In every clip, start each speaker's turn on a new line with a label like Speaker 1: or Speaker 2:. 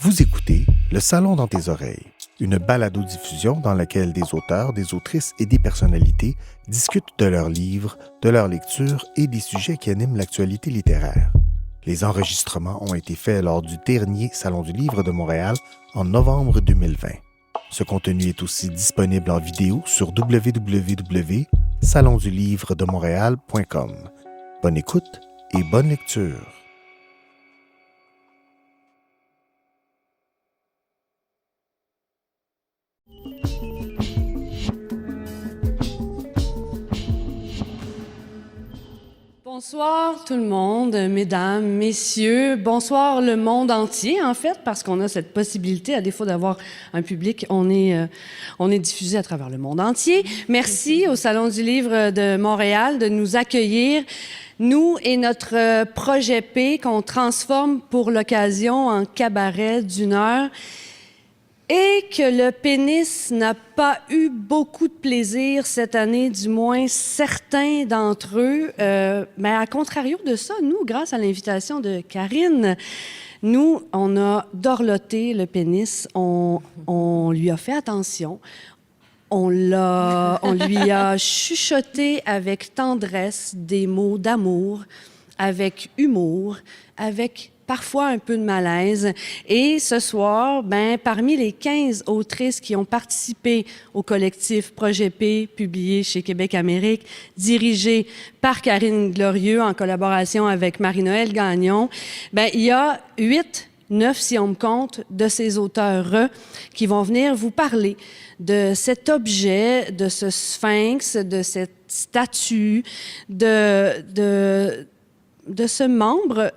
Speaker 1: Vous écoutez Le Salon dans tes oreilles, une balado-diffusion dans laquelle des auteurs, des autrices et des personnalités discutent de leurs livres, de leur lecture et des sujets qui animent l'actualité littéraire. Les enregistrements ont été faits lors du dernier Salon du Livre de Montréal en novembre 2020. Ce contenu est aussi disponible en vidéo sur www.salondulivredemontréal.com. Bonne écoute et bonne lecture.
Speaker 2: Bonsoir tout le monde, mesdames, messieurs. Bonsoir le monde entier, en fait, parce qu'on a cette possibilité, à défaut d'avoir un public, on est diffusé à travers le monde entier. Merci au Salon du Livre de Montréal de nous accueillir, nous et notre projet P qu'on transforme pour l'occasion en cabaret d'une heure. Et que le pénis n'a pas eu beaucoup de plaisir cette année, du moins certains d'entre eux. Mais à contrario de ça, nous, grâce à l'invitation de Karine, nous, on a dorloté le pénis, on lui a fait attention, on lui a chuchoté avec tendresse des mots d'amour, avec humour, avec parfois un peu de malaise. Et ce soir, parmi les 15 autrices qui ont participé au collectif Projet P, publié chez Québec Amérique, dirigé par Karine Glorieux en collaboration avec Marie-Noëlle Gagnon, il y a 9 si on me compte, de ces auteurs qui vont venir vous parler de cet objet, de ce sphinx, de cette statue, de ce membre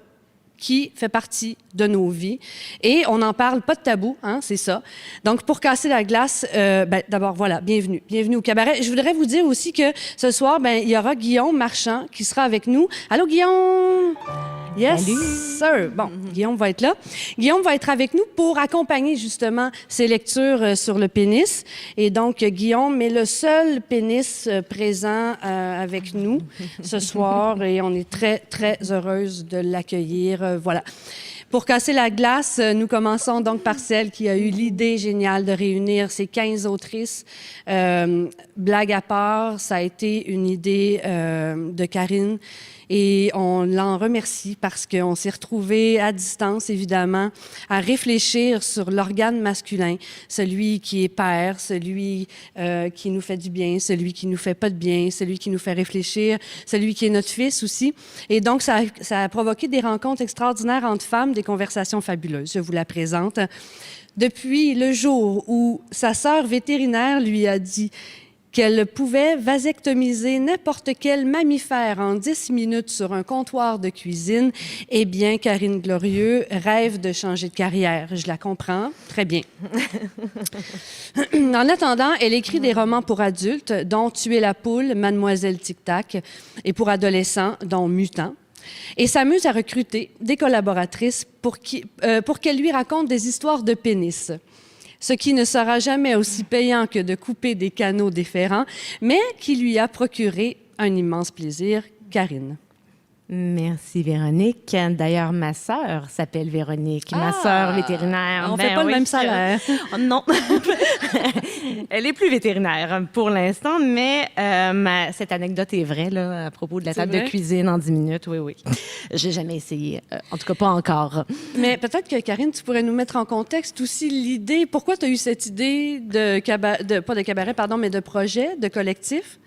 Speaker 2: qui fait partie de nos vies. Et on n'en parle pas de tabou, hein, c'est ça. Donc, pour casser la glace, d'abord, voilà, bienvenue. Bienvenue au cabaret. Je voudrais vous dire aussi que ce soir, il y aura Guillaume Marchand qui sera avec nous. Allô, Guillaume? Yes,
Speaker 3: Salut.
Speaker 2: sir. Bon, Guillaume va être là. Guillaume va être avec nous pour accompagner justement ses lectures sur le pénis. Et donc, Guillaume est le seul pénis présent avec nous ce soir et on est très, très heureuse de l'accueillir. Voilà. Pour casser la glace, nous commençons donc par celle qui a eu l'idée géniale de réunir ces 15 autrices. Blague à part, ça a été une idée de Karine et on l'en remercie parce qu'on s'est retrouvés à distance, évidemment, à réfléchir sur l'organe masculin, celui qui est père, celui qui nous fait du bien, celui qui nous fait pas de bien, celui qui nous fait réfléchir, celui qui est notre fils aussi. Et donc, ça a provoqué des rencontres extraordinaires entre femmes, des conversations fabuleuses. Je vous la présente. Depuis le jour où sa sœur vétérinaire lui a dit qu'elle pouvait vasectomiser n'importe quel mammifère en 10 minutes sur un comptoir de cuisine, eh bien, Karine Glorieux rêve de changer de carrière. Je la comprends très bien. En attendant, elle écrit des romans pour adultes, dont Tuer la poule, Mademoiselle Tic-Tac, et pour adolescents, dont Mutant. Et s'amuse à recruter des collaboratrices pour qu'elles lui racontent des histoires de pénis. Ce qui ne sera jamais aussi payant que de couper des canaux déférents, mais qui lui a procuré un immense plaisir. Karine.
Speaker 3: Merci, Véronique. D'ailleurs, ma sœur s'appelle Véronique, ma sœur vétérinaire.
Speaker 2: On ne fait pas le même salaire.
Speaker 3: Non. Elle est plus vétérinaire pour l'instant, mais cette anecdote est vraie là, à propos de la table de cuisine en 10 minutes. Oui. J'ai jamais essayé. En tout cas, pas encore.
Speaker 2: Mais peut-être que, Karine, tu pourrais nous mettre en contexte aussi l'idée. Pourquoi tu as eu cette idée pas de cabaret, mais de projet, de collectif?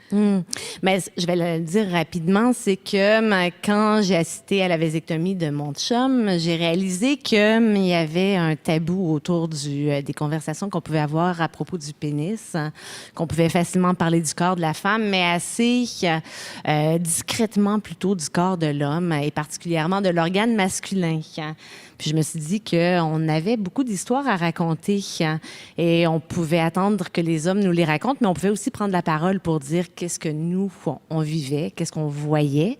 Speaker 3: Mais je vais le dire rapidement, c'est que quand j'ai assisté à la vasectomie de mon chum, j'ai réalisé qu'il y avait un tabou autour des conversations qu'on pouvait avoir à propos du pénis, qu'on pouvait facilement parler du corps de la femme, mais assez discrètement plutôt du corps de l'homme et particulièrement de l'organe masculin. Puis je me suis dit qu'on avait beaucoup d'histoires à raconter et on pouvait attendre que les hommes nous les racontent, mais on pouvait aussi prendre la parole pour dire qu'est-ce que nous, on vivait, qu'est-ce qu'on voyait.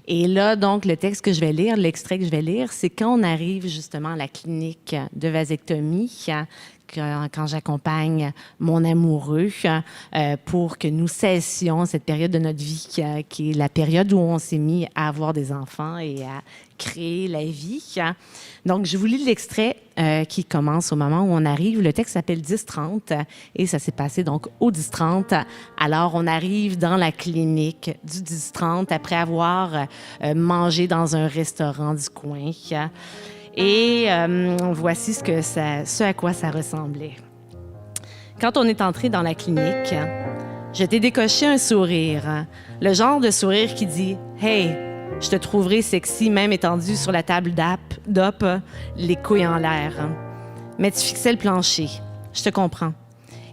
Speaker 3: Et là, donc, le texte que je vais lire, l'extrait que je vais lire, c'est quand on arrive justement à la clinique de vasectomie, quand j'accompagne mon amoureux pour que nous cessions cette période de notre vie qui est la période où on s'est mis à avoir des enfants et à créer la vie. Donc, je vous lis l'extrait qui commence au moment où on arrive. Le texte s'appelle 10-30 et ça s'est passé donc au 10-30. Alors, on arrive dans la clinique du 10-30 après avoir mangé dans un restaurant du coin. Et voici ce à quoi ça ressemblait. Quand on est entré dans la clinique, je t'ai décoché un sourire. Le genre de sourire qui dit « Hey, je te trouverai sexy même étendu sur la table d'op, les couilles en l'air. » Mais tu fixais le plancher. Je te comprends.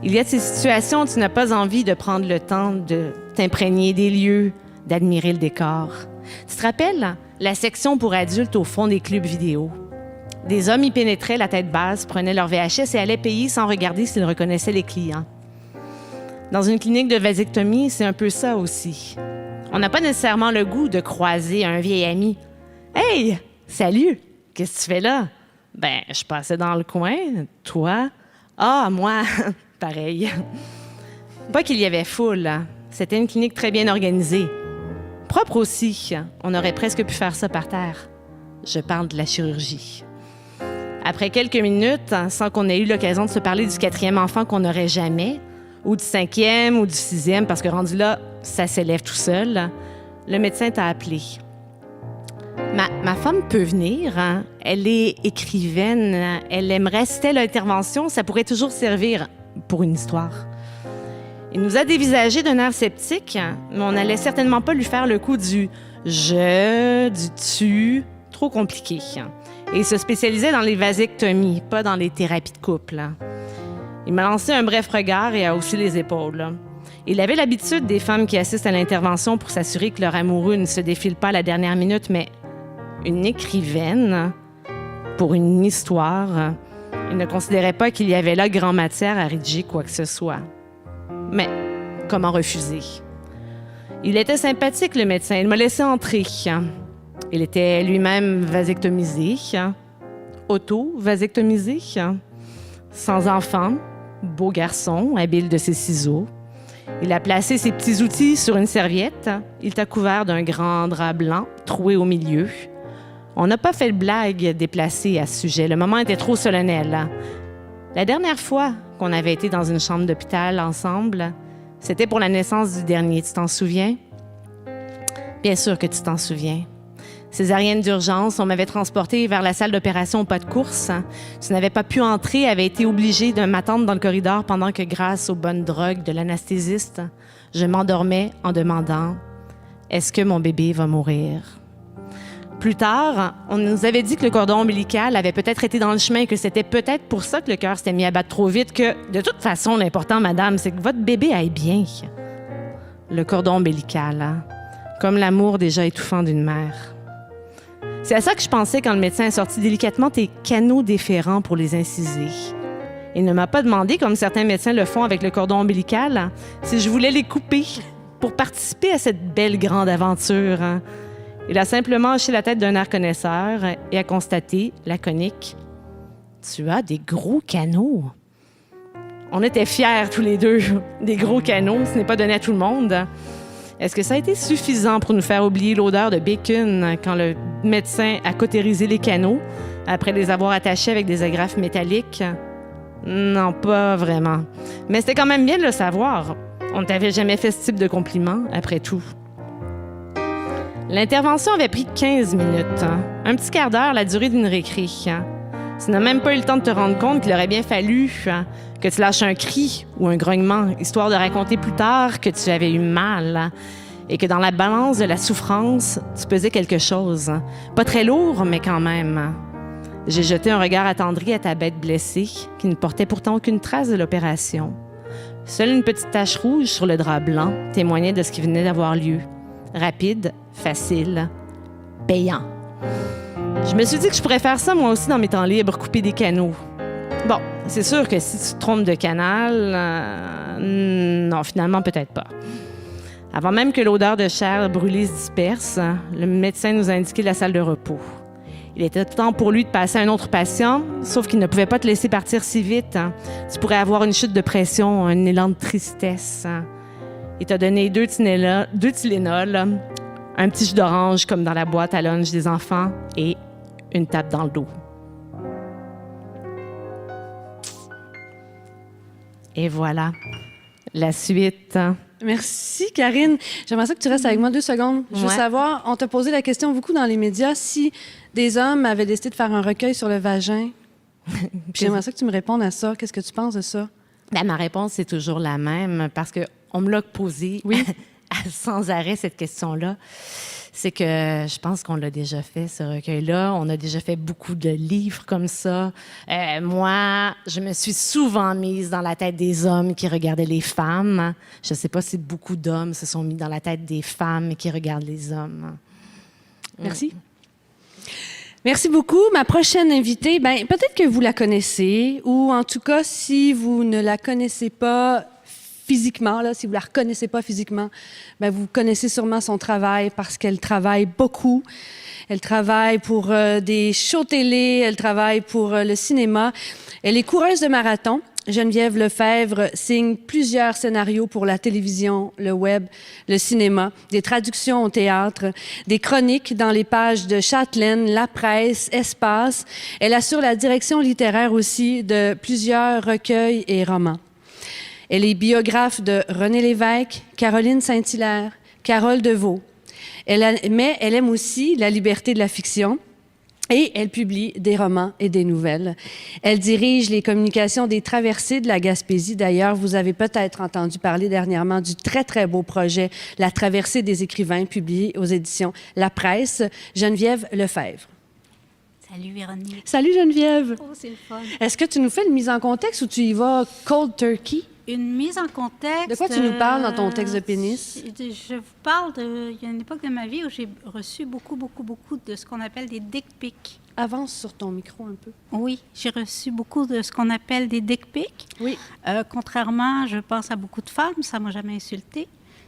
Speaker 3: Il y a de ces situations où tu n'as pas envie de prendre le temps de t'imprégner des lieux, d'admirer le décor. Tu te rappelles la section pour adultes au fond des clubs vidéo? Des hommes y pénétraient la tête basse, prenaient leur VHS et allaient payer sans regarder s'ils reconnaissaient les clients. Dans une clinique de vasectomie, c'est un peu ça aussi. On n'a pas nécessairement le goût de croiser un vieil ami. « Hey! Salut! Qu'est-ce que tu fais là? »« Ben, je passais dans le coin. Toi? »« Ah, moi! » Pareil. Pas qu'il y avait foule. C'était une clinique très bien organisée. Propre aussi. On aurait presque pu faire ça par terre. Je parle de la chirurgie. Après quelques minutes, sans qu'on ait eu l'occasion de se parler du 4e enfant qu'on n'aurait jamais, ou du 5e ou du 6e, parce que rendu là, ça s'élève tout seul, le médecin t'a appelé. Ma femme peut venir. Hein? Elle est écrivaine. Elle aimerait assister à l'intervention. Ça pourrait toujours servir pour une histoire. Il nous a dévisagé d'un air sceptique, mais on n'allait certainement pas lui faire le coup du « je », du « tu », trop compliqué. Et il se spécialisait dans les vasectomies, pas dans les thérapies de couple. Il m'a lancé un bref regard et a haussé les épaules. Il avait l'habitude des femmes qui assistent à l'intervention pour s'assurer que leur amoureux ne se défile pas à la dernière minute, mais une écrivaine, pour une histoire, il ne considérait pas qu'il y avait là grand matière à rédiger quoi que ce soit. Mais comment refuser? Il était sympathique, le médecin. Il m'a laissé entrer. Il était lui-même vasectomisé, auto-vasectomisé, sans enfant, beau garçon, habile de ses ciseaux. Il a placé ses petits outils sur une serviette. Il t'a couvert d'un grand drap blanc troué au milieu. On n'a pas fait de blague déplacée à ce sujet. Le moment était trop solennel. La dernière fois qu'on avait été dans une chambre d'hôpital ensemble, c'était pour la naissance du dernier. Tu t'en souviens? Bien sûr que tu t'en souviens. Césarienne d'urgence, on m'avait transportée vers la salle d'opération au pas de course. Tu n'avais pas pu entrer, avait été obligée de m'attendre dans le corridor pendant que, grâce aux bonnes drogues de l'anesthésiste, je m'endormais en demandant « Est-ce que mon bébé va mourir? » Plus tard, on nous avait dit que le cordon ombilical avait peut-être été dans le chemin et que c'était peut-être pour ça que le cœur s'était mis à battre trop vite, que, de toute façon, l'important, madame, c'est que votre bébé aille bien. Le cordon ombilical, hein? Comme l'amour déjà étouffant d'une mère. C'est à ça que je pensais quand le médecin a sorti délicatement tes canaux déférents pour les inciser. Il ne m'a pas demandé, comme certains médecins le font avec le cordon ombilical, si je voulais les couper pour participer à cette belle grande aventure. Il a simplement hoché la tête d'un air connaisseur et a constaté, laconique, « Tu as des gros canaux. » On était fiers tous les deux. Des gros canaux, ce n'est pas donné à tout le monde. Est-ce que ça a été suffisant pour nous faire oublier l'odeur de bacon quand le médecin a cautérisé les canaux après les avoir attachés avec des agrafes métalliques? Non, pas vraiment. Mais c'était quand même bien de le savoir. On ne t'avait jamais fait ce type de compliment, après tout. L'intervention avait pris 15 minutes. Un petit quart d'heure, la durée d'une récré. Tu n'as même pas eu le temps de te rendre compte qu'il aurait bien fallu que tu lâches un cri ou un grognement, histoire de raconter plus tard que tu avais eu mal et que dans la balance de la souffrance, tu pesais quelque chose. Pas très lourd, mais quand même. J'ai jeté un regard attendri à ta bête blessée, qui ne portait pourtant aucune trace de l'opération. Seule une petite tache rouge sur le drap blanc témoignait de ce qui venait d'avoir lieu. Rapide, facile, payant. Je me suis dit que je pourrais faire ça moi aussi dans mes temps libres, couper des canaux. Bon, c'est sûr que si tu te trompes de canal, non, finalement, peut-être pas. Avant même que l'odeur de chair brûlée se disperse, le médecin nous a indiqué la salle de repos. Il était temps pour lui de passer à un autre patient, sauf qu'il ne pouvait pas te laisser partir si vite. Hein. Tu pourrais avoir une chute de pression, un élan de tristesse. Hein. Il t'a donné 2 Tylenol, un petit jus d'orange comme dans la boîte à lunch des enfants et une tape dans le dos. Et voilà, la suite.
Speaker 2: Merci, Karine. J'aimerais ça que tu restes avec moi 2 secondes. Je veux savoir, on t'a posé la question beaucoup dans les médias, si des hommes avaient décidé de faire un recueil sur le vagin. Puis j'aimerais ça que tu me répondes à ça. Qu'est-ce que tu penses de ça?
Speaker 3: Ben, ma réponse, c'est toujours la même, parce qu'on me l'a posée sans arrêt, cette question-là. C'est que je pense qu'on l'a déjà fait, ce recueil-là. On a déjà fait beaucoup de livres comme ça. Moi, je me suis souvent mise dans la tête des hommes qui regardaient les femmes. Je ne sais pas si beaucoup d'hommes se sont mis dans la tête des femmes qui regardent les hommes.
Speaker 2: Merci. Merci beaucoup. Ma prochaine invitée, peut-être que vous la connaissez, ou en tout cas, si vous ne la connaissez pas physiquement, là, si vous ne la reconnaissez pas physiquement, vous connaissez sûrement son travail parce qu'elle travaille beaucoup. Elle travaille pour des shows télé, elle travaille pour le cinéma. Elle est coureuse de marathon. Geneviève Lefebvre signe plusieurs scénarios pour la télévision, le web, le cinéma, des traductions au théâtre, des chroniques dans les pages de Châtelaine, La Presse, Espace. Elle assure la direction littéraire aussi de plusieurs recueils et romans. Elle est biographe de René Lévesque, Caroline Saint-Hilaire, Carole Deveau. Mais elle aime aussi la liberté de la fiction et elle publie des romans et des nouvelles. Elle dirige les communications des Traversées de la Gaspésie. D'ailleurs, vous avez peut-être entendu parler dernièrement du très, très beau projet La Traversée des écrivains, publié aux éditions La Presse. Geneviève Lefebvre.
Speaker 4: Salut Véronique.
Speaker 2: Salut Geneviève.
Speaker 4: Oh, c'est le fun.
Speaker 2: Est-ce que tu nous fais une mise en contexte ou tu y vas cold turkey?
Speaker 4: Une mise en contexte.
Speaker 2: De quoi tu nous parles dans ton texte de pénis?
Speaker 4: Je vous parle il y a une époque de ma vie où j'ai reçu beaucoup de ce qu'on appelle des dick pics.
Speaker 2: Avance sur ton micro un peu.
Speaker 4: Oui, j'ai reçu beaucoup de ce qu'on appelle des dick pics.
Speaker 2: Oui.
Speaker 4: Contrairement, je pense à beaucoup de femmes, ça ne m'a jamais insultée.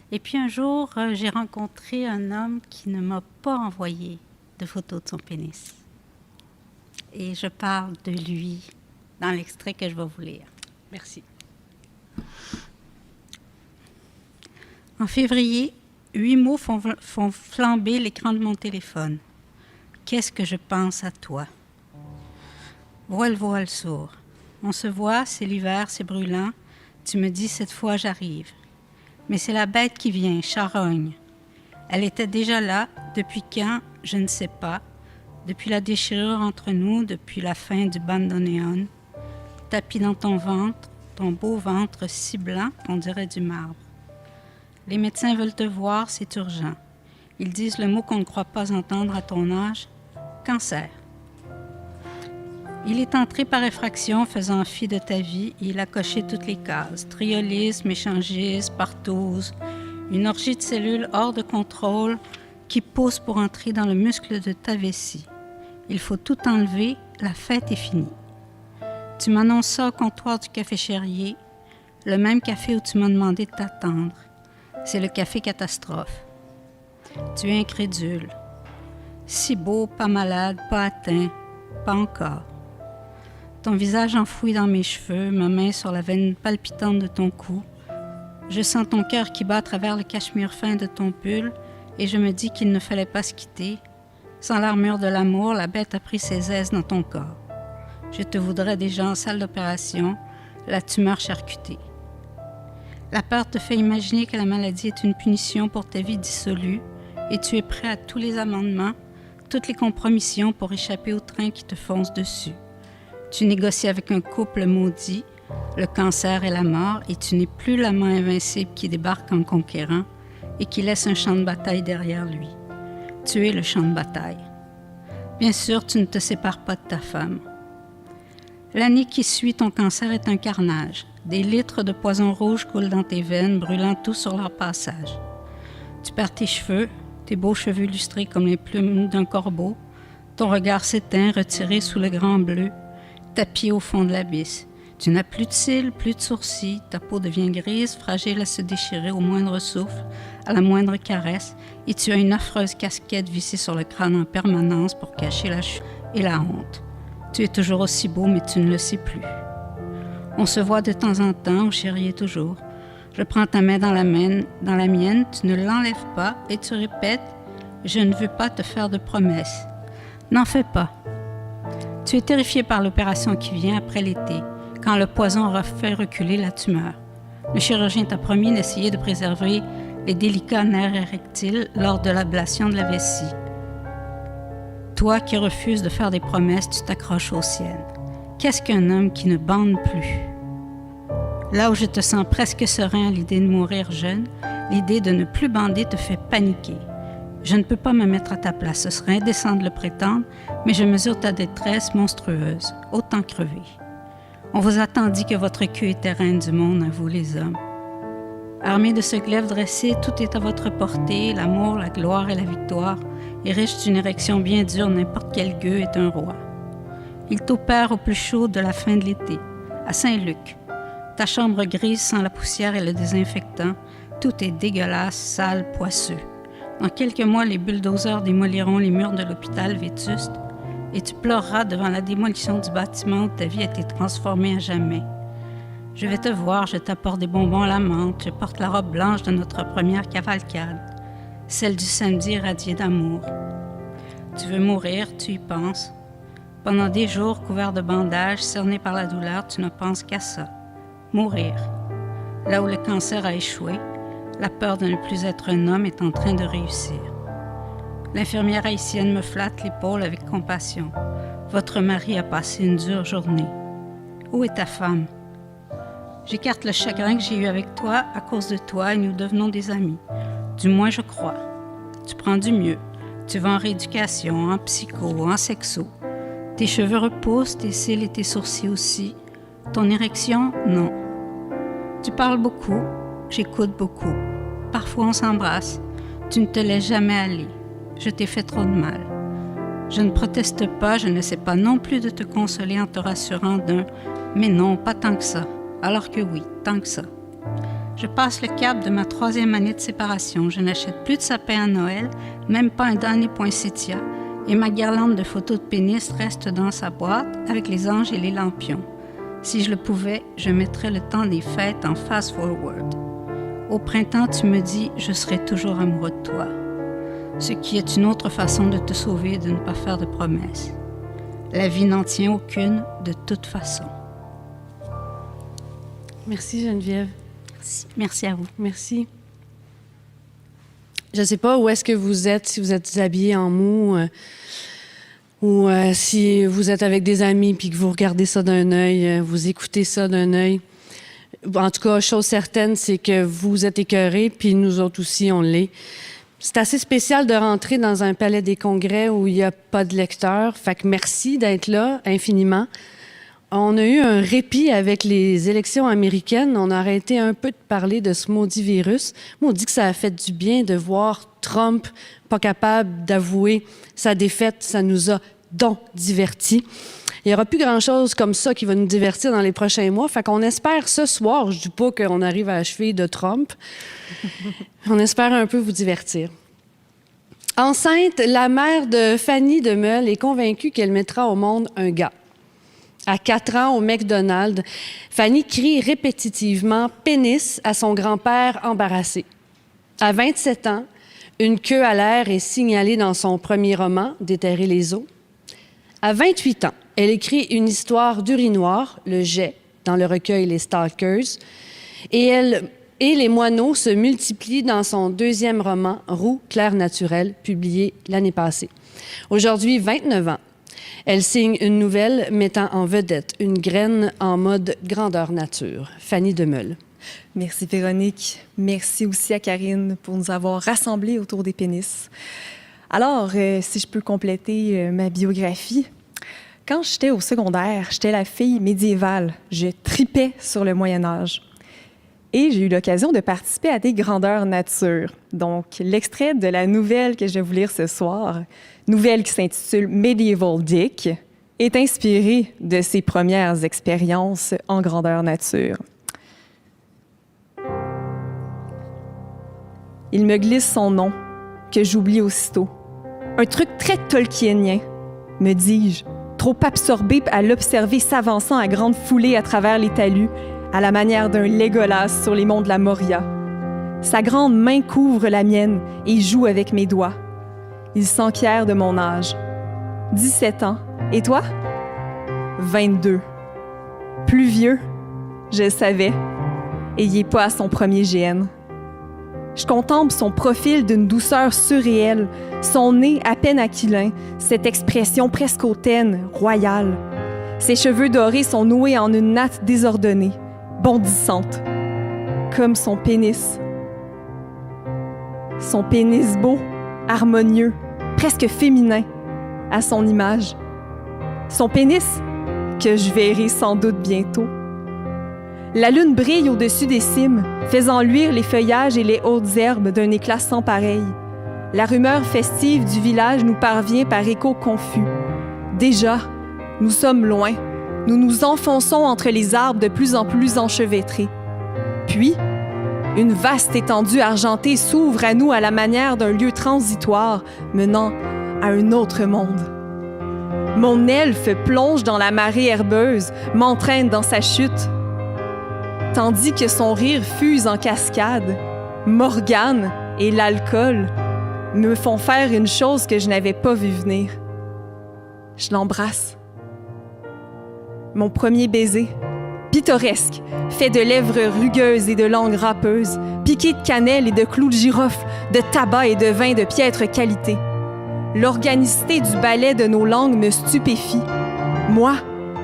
Speaker 4: Et puis un jour, j'ai rencontré un homme qui ne m'a pas envoyé de photos de son pénis. Et je parle de lui dans l'extrait que je vais vous lire.
Speaker 2: Merci.
Speaker 4: En février, 8 mots font flamber l'écran de mon téléphone. Qu'est-ce que je pense à toi? Voile sourd. On se voit, c'est l'hiver, c'est brûlant. Tu me dis, cette fois, j'arrive. Mais c'est la bête qui vient, charogne. Elle était déjà là, depuis quand, je ne sais pas. Depuis la déchirure entre nous, depuis la fin du bandoneon. Tapis dans ton ventre, ton beau ventre si blanc qu'on dirait du marbre. Les médecins veulent te voir, c'est urgent. Ils disent le mot qu'on ne croit pas entendre à ton âge, cancer. Il est entré par effraction, faisant fi de ta vie, et il a coché toutes les cases. Triolisme, échangisme, partose, une orgie de cellules hors de contrôle qui pousse pour entrer dans le muscle de ta vessie. Il faut tout enlever, la fête est finie. Tu m'annonces ça au comptoir du café Cherrier, le même café où tu m'as demandé de t'attendre. C'est le café catastrophe. Tu es incrédule. Si beau, pas malade, pas atteint, pas encore. Ton visage enfoui dans mes cheveux, ma main sur la veine palpitante de ton cou. Je sens ton cœur qui bat à travers le cachemire fin de ton pull et je me dis qu'il ne fallait pas se quitter. Sans l'armure de l'amour, la bête a pris ses aises dans ton corps. Je te voudrais déjà en salle d'opération, la tumeur charcutée. La peur te fait imaginer que la maladie est une punition pour ta vie dissolue et tu es prêt à tous les amendements, toutes les compromissions pour échapper au train qui te fonce dessus. Tu négocies avec un couple maudit, le cancer et la mort, et tu n'es plus l'amant invincible qui débarque en conquérant et qui laisse un champ de bataille derrière lui. Tu es le champ de bataille. Bien sûr, tu ne te sépares pas de ta femme. L'année qui suit ton cancer est un carnage. Des litres de poison rouge coulent dans tes veines, brûlant tout sur leur passage. Tu perds tes cheveux, tes beaux cheveux lustrés comme les plumes d'un corbeau. Ton regard s'éteint, retiré sous le grand bleu, tapis au fond de l'abysse. Tu n'as plus de cils, plus de sourcils, ta peau devient grise, fragile à se déchirer au moindre souffle, à la moindre caresse, et tu as une affreuse casquette vissée sur le crâne en permanence pour cacher et la honte. Tu es toujours aussi beau, mais tu ne le sais plus. On se voit de temps en temps, on chérit toujours. Je prends ta main dans la mienne, tu ne l'enlèves pas et tu répètes « Je ne veux pas te faire de promesses ». N'en fais pas. Tu es terrifié par l'opération qui vient après l'été, quand le poison aura fait reculer la tumeur. Le chirurgien t'a promis d'essayer de préserver les délicats nerfs érectiles lors de l'ablation de la vessie. Toi qui refuses de faire des promesses, tu t'accroches aux siennes. Qu'est-ce qu'un homme qui ne bande plus? Là où je te sens presque serein à l'idée de mourir jeune, l'idée de ne plus bander te fait paniquer. Je ne peux pas me mettre à ta place, ce serait indécent de le prétendre, mais je mesure ta détresse monstrueuse, autant crever. On vous a tant dit que votre queue était reine du monde, à vous les hommes. Armé de ce glaive dressé, tout est à votre portée, l'amour, la gloire et la victoire, et riche d'une érection bien dure, n'importe quel gueux est un roi. Il t'opère au plus chaud de la fin de l'été, à Saint-Luc. Ta chambre grise sent la poussière et le désinfectant, tout est dégueulasse, sale, poisseux. Dans quelques mois, les bulldozers démoliront les murs de l'hôpital vétuste et tu pleureras devant la démolition du bâtiment où ta vie a été transformée à jamais. Je vais te voir, je t'apporte des bonbons à la menthe, je porte la robe blanche de notre première cavalcade, celle du samedi irradiée d'amour. Tu veux mourir, tu y penses. Pendant des jours, couverts de bandages, cerné par la douleur, tu ne penses qu'à ça. Mourir. Là où le cancer a échoué, la peur de ne plus être un homme est en train de réussir. L'infirmière haïtienne me flatte l'épaule avec compassion. Votre mari a passé une dure journée. Où est ta femme? J'écarte le chagrin que j'ai eu avec toi à cause de toi et nous devenons des amis. Du moins, je crois. Tu prends du mieux. Tu vas en rééducation, en psycho, en sexo. Tes cheveux repoussent, tes cils et tes sourcils aussi. Ton érection, non. Tu parles beaucoup, j'écoute beaucoup. Parfois, on s'embrasse. Tu ne te laisses jamais aller. Je t'ai fait trop de mal. Je ne proteste pas, je ne sais pas non plus de te consoler en te rassurant d'un « mais non, pas tant que ça », alors que oui, tant que ça. Je passe le cap de ma 3e année de séparation. Je n'achète plus de sapin à Noël, même pas un dernier poinsettia, et ma guirlande de photos de pénis reste dans sa boîte avec les anges et les lampions. Si je le pouvais, je mettrais le temps des fêtes en fast-forward. Au printemps, tu me dis « je serai toujours amoureux de toi », ce qui est une autre façon de te sauver et de ne pas faire de promesses. La vie n'en tient aucune de toute façon.
Speaker 2: Merci Geneviève.
Speaker 4: Merci à vous.
Speaker 2: Merci. Je ne sais pas où est-ce que vous êtes, si vous êtes habillé en mou ou si vous êtes avec des amis puis que vous regardez ça d'un œil, vous écoutez ça d'un œil. En tout cas, chose certaine, c'est que vous êtes écœurés puis nous autres aussi, on l'est. C'est assez spécial de rentrer dans un palais des congrès où il n'y a pas de lecteurs. Fait que merci d'être là infiniment. On a eu un répit avec les élections américaines. On a arrêté un peu de parler de ce maudit virus. Moi, on dit que ça a fait du bien de voir Trump pas capable d'avouer sa défaite. Ça nous a donc divertis. Il n'y aura plus grand-chose comme ça qui va nous divertir dans les prochains mois. Fait qu'on espère ce soir, je ne dis pas qu'on arrive à la cheville de Trump, on espère un peu vous divertir. Enceinte, la mère de Fanny Demeule est convaincue qu'elle mettra au monde un gars. À 4 ans, au McDonald's, Fanny crie répétitivement « pénis » à son grand-père embarrassé. À 27 ans, une queue à l'air est signalée dans son premier roman, « Déterrer les os ». À 28 ans, elle écrit une histoire d'urinoir, le jet, dans le recueil Les Stalkers, et les moineaux se multiplient dans son 2e roman, Roux, clair naturel, publié l'année passée. Aujourd'hui, 29 ans, elle signe une nouvelle mettant en vedette une graine en mode grandeur nature. Fanny Demeule.
Speaker 5: Merci Véronique. Merci aussi à Karine pour nous avoir rassemblés autour des pénis. Alors, si je peux compléter ma biographie, quand j'étais au secondaire, j'étais la fille médiévale. Je tripais sur le Moyen-Âge. Et j'ai eu l'occasion de participer à des grandeurs nature. Donc, l'extrait de la nouvelle que je vais vous lire ce soir, nouvelle qui s'intitule « Medieval Dick », est inspiré de ses premières expériences en grandeur nature. Il me glisse son nom, que j'oublie aussitôt. Un truc très tolkienien, me dis-je. trop absorbée à l'observer s'avançant à grande foulée à travers les talus, à la manière d'un Légolas sur les monts de la Moria. Sa grande main couvre la mienne et joue avec mes doigts. Il s'enquiert de mon âge. 17 ans. Et toi? 22. Plus vieux, je le savais. Et il n'est pas à son premier GN. Je contemple son profil d'une douceur surréelle, son nez à peine aquilin, cette expression presque hautaine, royale. Ses cheveux dorés sont noués en une natte désordonnée, bondissante, comme son pénis. Son pénis beau, harmonieux, presque féminin, à son image. Son pénis, que je verrai sans doute bientôt. La lune brille au-dessus des cimes, faisant luire les feuillages et les hautes herbes d'un éclat sans pareil. La rumeur festive du village nous parvient par écho confus. Déjà, nous sommes loin. Nous nous enfonçons entre les arbres de plus en plus enchevêtrés. Puis, une vaste étendue argentée s'ouvre à nous à la manière d'un lieu transitoire menant à un autre monde. Mon elfe plonge dans la marée herbeuse, m'entraîne dans sa chute. Tandis que son rire fuse en cascade, Morgane et l'alcool me font faire une chose que je n'avais pas vue venir. Je l'embrasse. Mon premier baiser, pittoresque, fait de lèvres rugueuses et de langues râpeuses, piqué de cannelle et de clous de girofle, de tabac et de vin de piètre qualité. L'organicité du ballet de nos langues me stupéfie. Moi,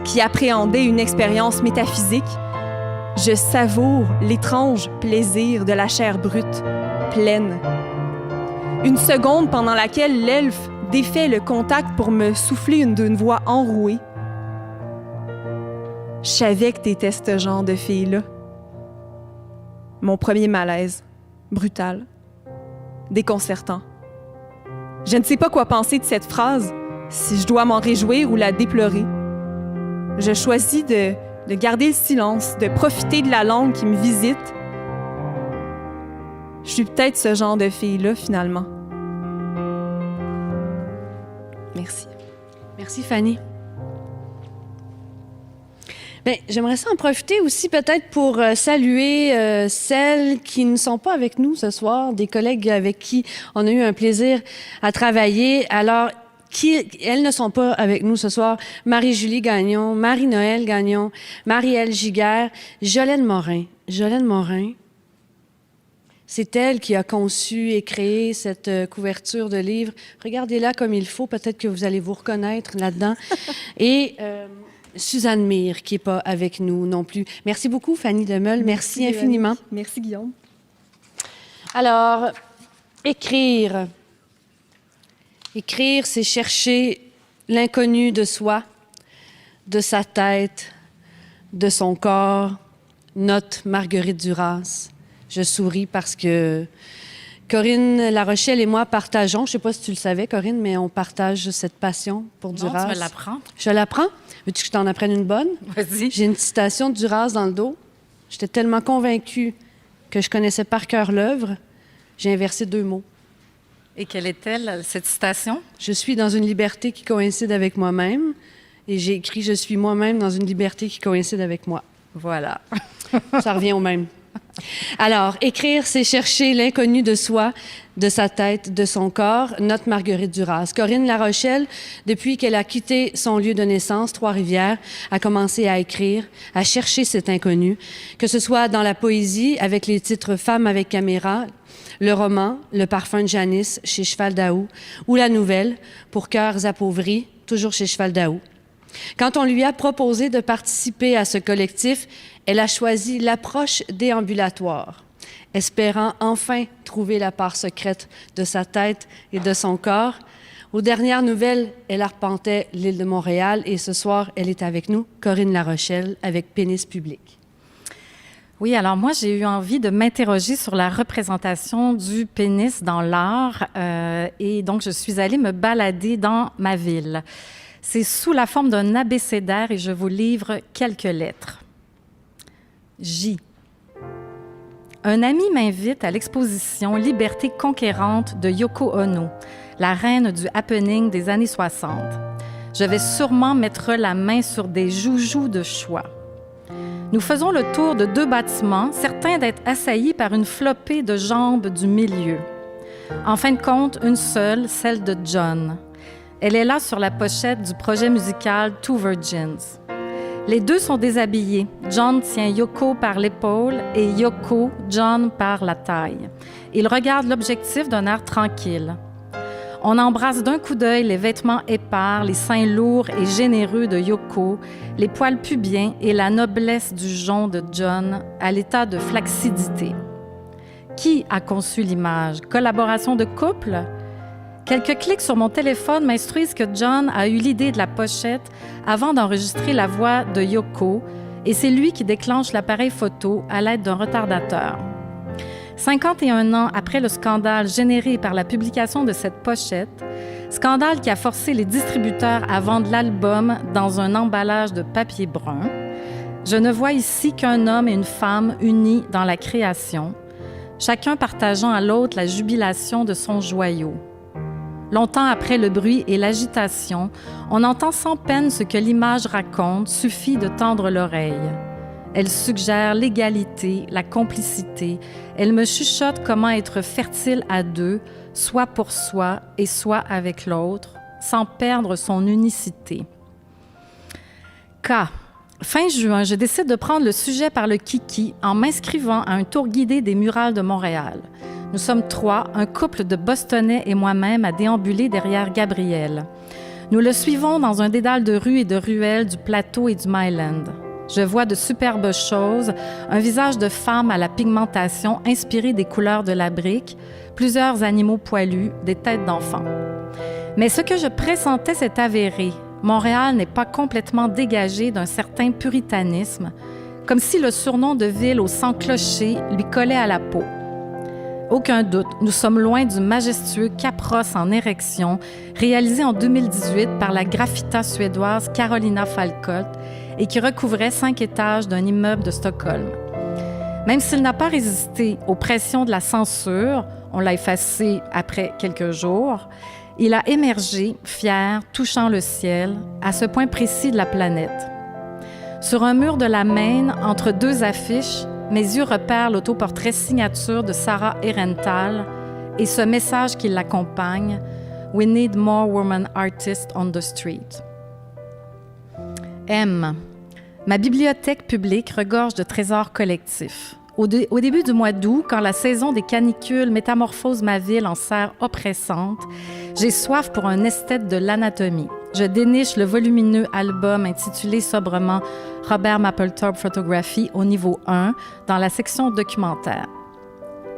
Speaker 5: qui appréhendais une expérience métaphysique, je savoure l'étrange plaisir de la chair brute, pleine. Une seconde pendant laquelle l'elfe défait le contact pour me souffler d'une voix enrouée. Je savais que t'étais ce genre de fille-là. Mon premier malaise, brutal, déconcertant. Je ne sais pas quoi penser de cette phrase, si je dois m'en réjouir ou la déplorer. Je choisis de garder le silence, de profiter de la langue qui me visite. Je suis peut-être ce genre de fille-là, finalement. Merci.
Speaker 2: Merci, Fanny. Bien, j'aimerais ça en profiter aussi peut-être pour saluer celles qui ne sont pas avec nous ce soir, des collègues avec qui on a eu un plaisir à travailler. Alors, elles ne sont pas avec nous ce soir. Marie-Julie Gagnon, Marie-Noël Gagnon, Marie-Èle Giguère, Jolène Morin. Jolène Morin, c'est elle qui a conçu et créé cette couverture de livre. Regardez-la comme il faut, peut-être que vous allez vous reconnaître là-dedans. Et Suzanne Mire, qui n'est pas avec nous non plus. Merci beaucoup, Fanny Demeule. Merci infiniment.
Speaker 5: Merci, Guillaume.
Speaker 2: Alors, écrire. Écrire, c'est chercher l'inconnu de soi, de sa tête, de son corps. Note Marguerite Duras. Je souris parce que Corinne Larochelle et moi partageons, je ne sais pas si tu le savais, Corinne, mais on partage cette passion pour Duras.
Speaker 6: Non, tu me l'apprends.
Speaker 2: Je l'apprends. Veux-tu que je t'en apprenne une bonne?
Speaker 6: Vas-y.
Speaker 2: J'ai une citation de Duras dans le dos. J'étais tellement convaincue que je connaissais par cœur l'œuvre, j'ai inversé 2 mots.
Speaker 6: Et quelle est-elle, cette citation?
Speaker 2: Je suis dans une liberté qui coïncide avec moi-même. Et j'ai écrit « Je suis moi-même dans une liberté qui coïncide avec moi ».
Speaker 6: Voilà.
Speaker 2: Ça revient au même. Alors, écrire, c'est chercher l'inconnu de soi, de sa tête, de son corps. Note Marguerite Duras. Corinne Larochelle, depuis qu'elle a quitté son lieu de naissance, Trois-Rivières, a commencé à écrire, à chercher cet inconnu, que ce soit dans la poésie, avec les titres « Femmes avec caméra », le roman « Le parfum de Janice » chez Cheval Daou, ou la nouvelle « Pour cœurs appauvris », toujours chez Cheval Daou. Quand on lui a proposé de participer à ce collectif, elle a choisi l'approche déambulatoire, espérant enfin trouver la part secrète de sa tête et de son corps. Aux dernières nouvelles, elle arpentait l'île de Montréal et ce soir, elle est avec nous, Corinne Larochelle, avec Pénis public.
Speaker 6: Oui, alors moi, j'ai eu envie de m'interroger sur la représentation du pénis dans l'art et donc je suis allée me balader dans ma ville. C'est sous la forme d'un abécédaire et je vous livre quelques lettres. J. Un ami m'invite à l'exposition Liberté conquérante de Yoko Ono, la reine du happening des années 60. Je vais sûrement mettre la main sur des joujoux de choix. Nous faisons le tour de 2 bâtiments, certains d'être assaillis par une flopée de jambes du milieu. En fin de compte, une seule, celle de John. Elle est là sur la pochette du projet musical Two Virgins. Les 2 sont déshabillés. John tient Yoko par l'épaule et Yoko, John par la taille. Ils regardent l'objectif d'un air tranquille. On embrasse d'un coup d'œil les vêtements épars, les seins lourds et généreux de Yoko, les poils pubiens et la noblesse du jonc de John à l'état de flacidité. Qui a conçu l'image? Collaboration de couple? Quelques clics sur mon téléphone m'instruisent que John a eu l'idée de la pochette avant d'enregistrer la voix de Yoko, et c'est lui qui déclenche l'appareil photo à l'aide d'un retardateur. 51 ans après le scandale généré par la publication de cette pochette, scandale qui a forcé les distributeurs à vendre l'album dans un emballage de papier brun, je ne vois ici qu'un homme et une femme unis dans la création, chacun partageant à l'autre la jubilation de son joyau. Longtemps après le bruit et l'agitation, on entend sans peine ce que l'image raconte, suffit de tendre l'oreille. Elle suggère l'égalité, la complicité. Elle me chuchote comment être fertile à 2, soit pour soi et soit avec l'autre, sans perdre son unicité. K. Fin juin, je décide de prendre le sujet par le kiki en m'inscrivant à un tour guidé des murales de Montréal. Nous sommes 3, un couple de Bostonnais et moi-même à déambuler derrière Gabriel. Nous le suivons dans un dédale de rues et de ruelles du Plateau et du Myland. Je vois de superbes choses, un visage de femme à la pigmentation inspiré des couleurs de la brique, plusieurs animaux poilus, des têtes d'enfants. Mais ce que je pressentais s'est avéré. Montréal n'est pas complètement dégagé d'un certain puritanisme, comme si le surnom de ville au sang clocher lui collait à la peau. Aucun doute, nous sommes loin du majestueux Cap-Ross en érection, réalisé en 2018 par la graffita suédoise Carolina Falcott et qui recouvrait 5 étages d'un immeuble de Stockholm. Même s'il n'a pas résisté aux pressions de la censure, on l'a effacé après quelques jours, il a émergé, fier, touchant le ciel, à ce point précis de la planète. Sur un mur de la Maine, entre 2 affiches, mes yeux repèrent l'autoportrait signature de Sarah Ehrenthal et ce message qui l'accompagne, « We need more women artists on the street ». M. Ma bibliothèque publique regorge de trésors collectifs. Au début du mois d'août, quand la saison des canicules métamorphose ma ville en serre oppressante, j'ai soif pour un esthète de l'anatomie. Je déniche le volumineux album intitulé sobrement « Robert Mapplethorpe Photography » au niveau 1, dans la section documentaire.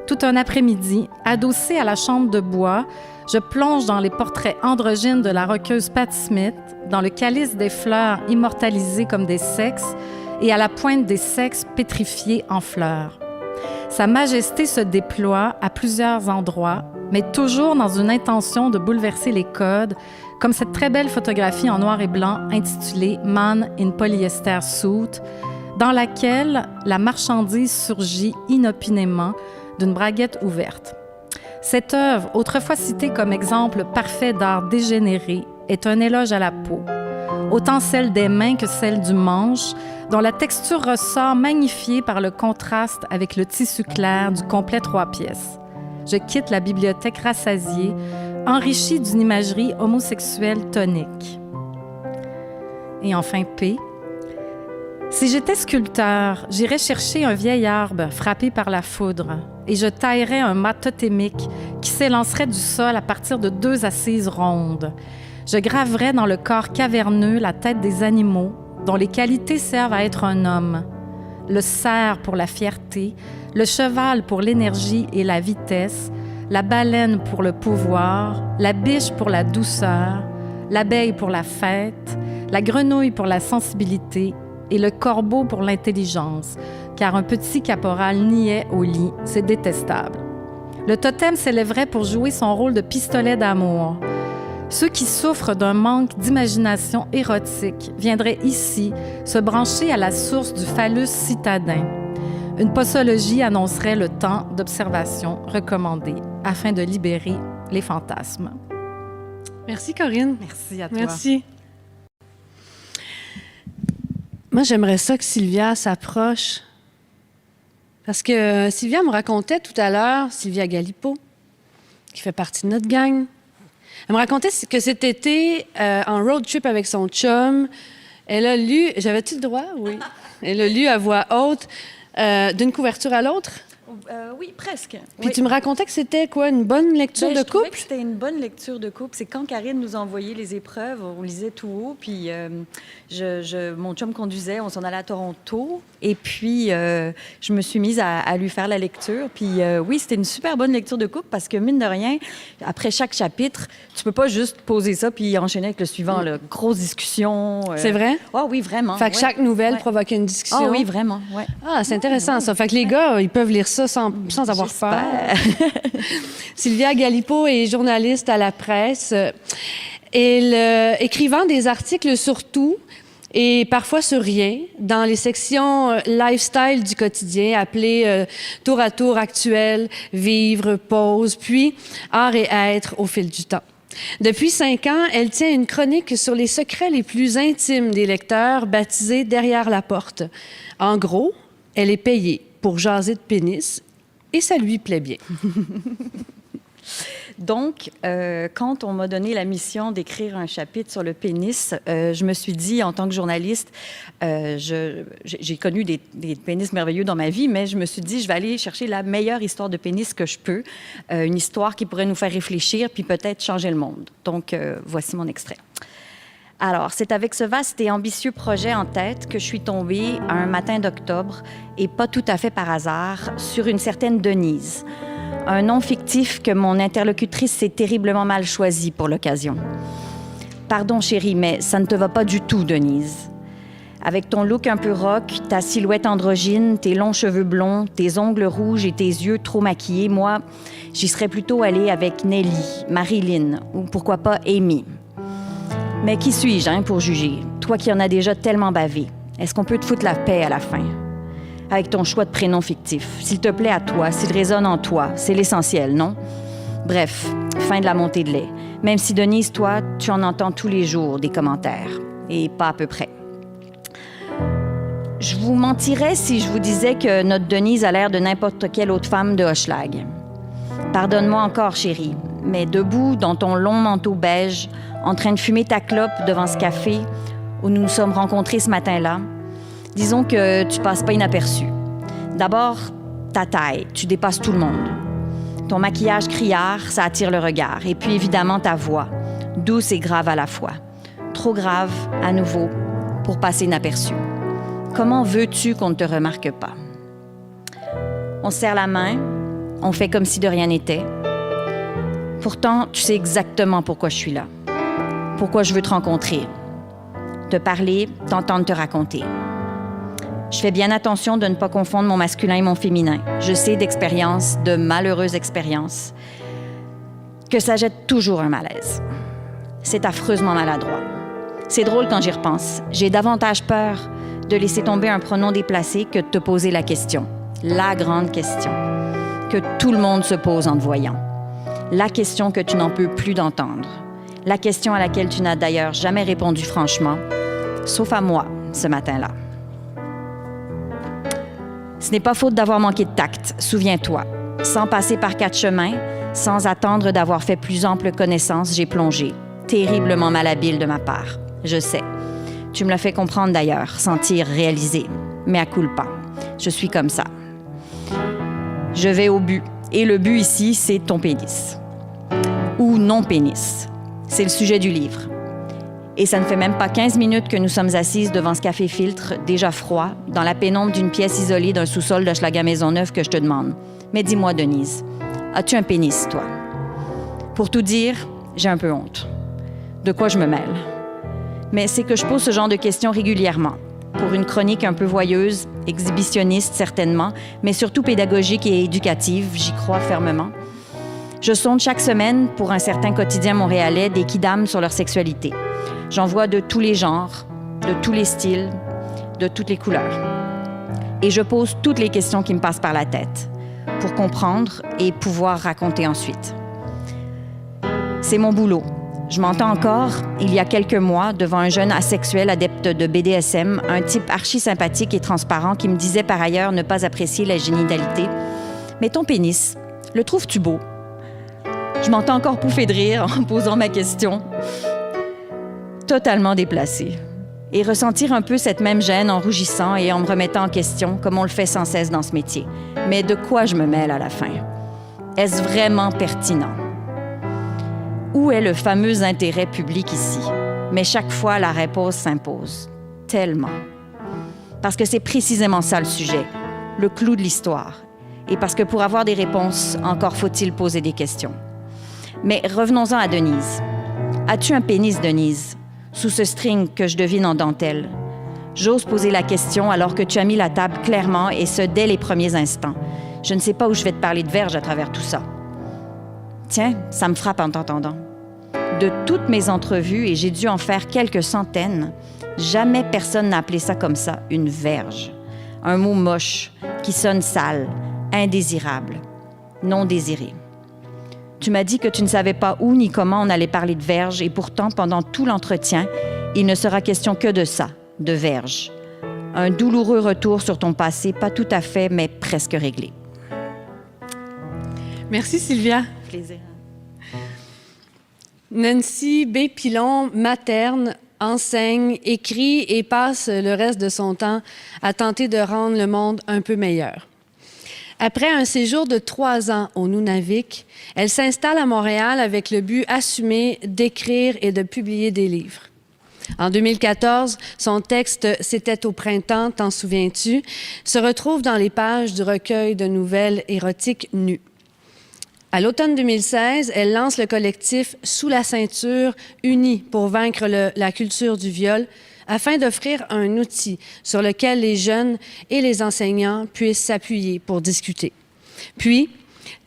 Speaker 6: Tout un après-midi, adossé à la chambre de bois, je plonge dans les portraits androgynes de la rockeuse Patti Smith, dans le calice des fleurs immortalisées comme des sexes et à la pointe des sexes pétrifiés en fleurs. Sa majesté se déploie à plusieurs endroits, mais toujours dans une intention de bouleverser les codes, comme cette très belle photographie en noir et blanc intitulée « Man in Polyester Suit », dans laquelle la marchandise surgit inopinément d'une braguette ouverte. Cette œuvre, autrefois citée comme exemple parfait d'art dégénéré, est un éloge à la peau. Autant celle des mains que celle du manche, dont la texture ressort magnifiée par le contraste avec le tissu clair du complet 3 pièces. Je quitte la bibliothèque rassasiée, enrichie d'une imagerie homosexuelle tonique. Et enfin P. Si j'étais sculpteur, j'irais chercher un vieil arbre frappé par la foudre et je taillerais un mât totémique qui s'élancerait du sol à partir de 2 assises rondes. Je graverais dans le corps caverneux la tête des animaux dont les qualités servent à être un homme. Le cerf pour la fierté, le cheval pour l'énergie et la vitesse, la baleine pour le pouvoir, la biche pour la douceur, l'abeille pour la fête, la grenouille pour la sensibilité et le corbeau pour l'intelligence, car un petit caporal niais au lit, c'est détestable. Le totem s'élèverait pour jouer son rôle de pistolet d'amour. Ceux qui souffrent d'un manque d'imagination érotique viendraient ici se brancher à la source du phallus citadin. Une posologie annoncerait le temps d'observation recommandé afin de libérer les fantasmes.
Speaker 2: Merci, Corinne.
Speaker 6: Merci à toi.
Speaker 2: Merci. Moi, j'aimerais ça que Sylvia s'approche. Parce que Sylvia me racontait tout à l'heure, Sylvia Galipo, qui fait partie de notre gang. Elle me racontait que cet été, en road trip avec son chum, elle a lu... J'avais-tu le droit? Oui. Elle a lu à voix haute d'une couverture à l'autre.
Speaker 7: Oui, presque.
Speaker 2: Puis
Speaker 7: Oui.
Speaker 2: tu me racontais que c'était quoi, une bonne lecture de
Speaker 7: Je trouvais
Speaker 2: couple?
Speaker 7: que c'était une bonne lecture de couple. C'est quand Karine nous a envoyé les épreuves, on lisait tout haut, puis mon chum conduisait, on s'en allait à Toronto, et puis je me suis mise à lui faire la lecture. Puis oui, c'était une super bonne lecture de couple parce que, mine de rien, après chaque chapitre, tu peux pas juste poser ça puis enchaîner avec le suivant, là. Grosse discussion.
Speaker 2: C'est vrai?
Speaker 7: Ah oui, vraiment.
Speaker 2: Fait que
Speaker 7: ouais.
Speaker 2: chaque nouvelle
Speaker 7: Ouais.
Speaker 2: provoquait une discussion.
Speaker 7: Ah oui, vraiment, ouais.
Speaker 2: Ah, c'est intéressant, ça. Fait que les gars, ils peuvent lire ça sans avoir peur. Sylvia Galipo est journaliste à la presse. Elle écrivant des articles sur tout et parfois sur rien dans les sections lifestyle du quotidien appelées tour à tour actuel, vivre, pause, puis art et être au fil du temps. Depuis 5 ans, elle tient une chronique sur les secrets les plus intimes des lecteurs, baptisée Derrière la porte. En gros, elle est payée pour jaser de pénis et ça lui plaît bien.
Speaker 7: Donc, quand on m'a donné la mission d'écrire un chapitre sur le pénis, je me suis dit, en tant que journaliste, j'ai connu des pénis merveilleux dans ma vie, mais je me suis dit, je vais aller chercher la meilleure histoire de pénis que je peux, une histoire qui pourrait nous faire réfléchir, puis peut-être changer le monde. Donc, voici mon extrait. Alors, c'est avec ce vaste et ambitieux projet en tête que je suis tombée un matin d'octobre, et pas tout à fait par hasard, sur une certaine Denise. Un nom fictif que mon interlocutrice s'est terriblement mal choisi pour l'occasion. Pardon, chérie, mais ça ne te va pas du tout, Denise. Avec ton look un peu rock, ta silhouette androgyne, tes longs cheveux blonds, tes ongles rouges et tes yeux trop maquillés, moi, j'y serais plutôt allée avec Nelly, Marilyn ou pourquoi pas Amy. Mais qui suis-je pour juger? Toi qui en as déjà tellement bavé. Est-ce qu'on peut te foutre la paix à la fin? Avec ton choix de prénom fictif. S'il te plaît à toi, s'il résonne en toi, c'est l'essentiel, non? Bref, fin de la montée de lait. Même si, Denise, toi, tu en entends tous les jours des commentaires. Et pas à peu près. Je vous mentirais si je vous disais que notre Denise a l'air de n'importe quelle autre femme de Hochelag. Pardonne-moi encore, chérie, mais debout dans ton long manteau beige, en train de fumer ta clope devant ce café où nous nous sommes rencontrés ce matin-là, disons que tu passes pas inaperçu. D'abord, ta taille, tu dépasses tout le monde. Ton maquillage criard, ça attire le regard. Et puis évidemment ta voix, douce et grave à la fois. Trop grave, à nouveau, pour passer inaperçu. Comment veux-tu qu'on ne te remarque pas? On se serre la main, on fait comme si de rien n'était. Pourtant, tu sais exactement pourquoi je suis là. Pourquoi je veux te rencontrer. Te parler, t'entendre te raconter. Je fais bien attention de ne pas confondre mon masculin et mon féminin. Je sais d'expérience, de malheureuses expériences, que ça jette toujours un malaise. C'est affreusement maladroit. C'est drôle quand j'y repense. J'ai davantage peur de laisser tomber un pronom déplacé que de te poser la question. La grande question que tout le monde se pose en te voyant. La question que tu n'en peux plus d'entendre. La question à laquelle tu n'as d'ailleurs jamais répondu franchement, sauf à moi ce matin-là. Ce n'est pas faute d'avoir manqué de tact, souviens-toi. Sans passer par 4 chemins, sans attendre d'avoir fait plus ample connaissance, j'ai plongé. Terriblement malhabile de ma part, je sais. Tu me l'as fait comprendre d'ailleurs, sentir, réaliser. Mea culpa. Je suis comme ça. Je vais au but. Et le but ici, c'est ton pénis. Ou non-pénis. C'est le sujet du livre. Et ça ne fait même pas 15 minutes que nous sommes assises devant ce café-filtre, déjà froid, dans la pénombre d'une pièce isolée d'un sous-sol d'Hochelaga-Maisonneuve que je te demande. Mais dis-moi, Denise, as-tu un pénis, toi? Pour tout dire, j'ai un peu honte. De quoi je me mêle? Mais c'est que je pose ce genre de questions régulièrement. Pour une chronique un peu voyeuse, exhibitionniste certainement, mais surtout pédagogique et éducative, j'y crois fermement. Je sonde chaque semaine, pour un certain quotidien montréalais, des kidams sur leur sexualité. J'en vois de tous les genres, de tous les styles, de toutes les couleurs. Et je pose toutes les questions qui me passent par la tête, pour comprendre et pouvoir raconter ensuite. C'est mon boulot. Je m'entends encore, il y a quelques mois, devant un jeune asexuel adepte de BDSM, un type archi-sympathique et transparent qui me disait par ailleurs ne pas apprécier la génitalité. « Mais ton pénis, le trouves-tu beau? » Je m'entends encore pouffer de rire en posant ma question. Totalement déplacée. Et ressentir un peu cette même gêne en rougissant et en me remettant en question, comme on le fait sans cesse dans ce métier. Mais de quoi je me mêle à la fin? Est-ce vraiment pertinent? Où est le fameux intérêt public ici? Mais chaque fois, la réponse s'impose. Tellement. Parce que c'est précisément ça le sujet, le clou de l'histoire. Et parce que pour avoir des réponses, encore faut-il poser des questions. Mais revenons-en à Denise. As-tu un pénis, Denise? Sous ce string que je devine en dentelle. J'ose poser la question alors que tu as mis la table clairement et ce, dès les premiers instants. Je ne sais pas où je vais te parler de verge à travers tout ça. Tiens, ça me frappe en t'entendant. De toutes mes entrevues, et j'ai dû en faire quelques centaines, jamais personne n'a appelé ça comme ça, une verge. Un mot moche, qui sonne sale, indésirable, non désiré. Tu m'as dit que tu ne savais pas où ni comment on allait parler de verge, et pourtant, pendant tout l'entretien, il ne sera question que de ça, de verge. Un douloureux retour sur ton passé, pas tout à fait, mais presque réglé.
Speaker 2: Merci, Sylvia.
Speaker 7: Plaisir.
Speaker 2: Nancy B. Pilon, materne, enseigne, écrit et passe le reste de son temps à tenter de rendre le monde un peu meilleur. Après un séjour de 3 ans au Nunavik, elle s'installe à Montréal avec le but assumé d'écrire et de publier des livres. En 2014, son texte « C'était au printemps, t'en souviens-tu » se retrouve dans les pages du recueil de nouvelles érotiques nues. À l'automne 2016, elle lance le collectif « Sous la ceinture », unis pour vaincre la culture du viol, afin d'offrir un outil sur lequel les jeunes et les enseignants puissent s'appuyer pour discuter. Puis,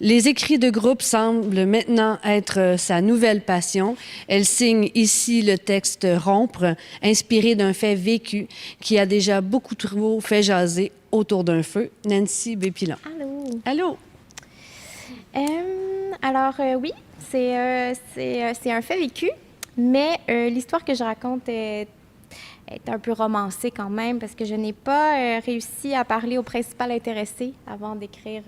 Speaker 2: les écrits de groupe semblent maintenant être sa nouvelle passion. Elle signe ici le texte « Rompre », inspiré d'un fait vécu qui a déjà beaucoup trop fait jaser autour d'un feu. Nancy B. Pilon.
Speaker 8: Allô.
Speaker 2: Allô.
Speaker 8: Oui, c'est un fait vécu, mais l'histoire que je raconte est un peu romancée quand même parce que je n'ai pas réussi à parler au principal intéressé avant d'écrire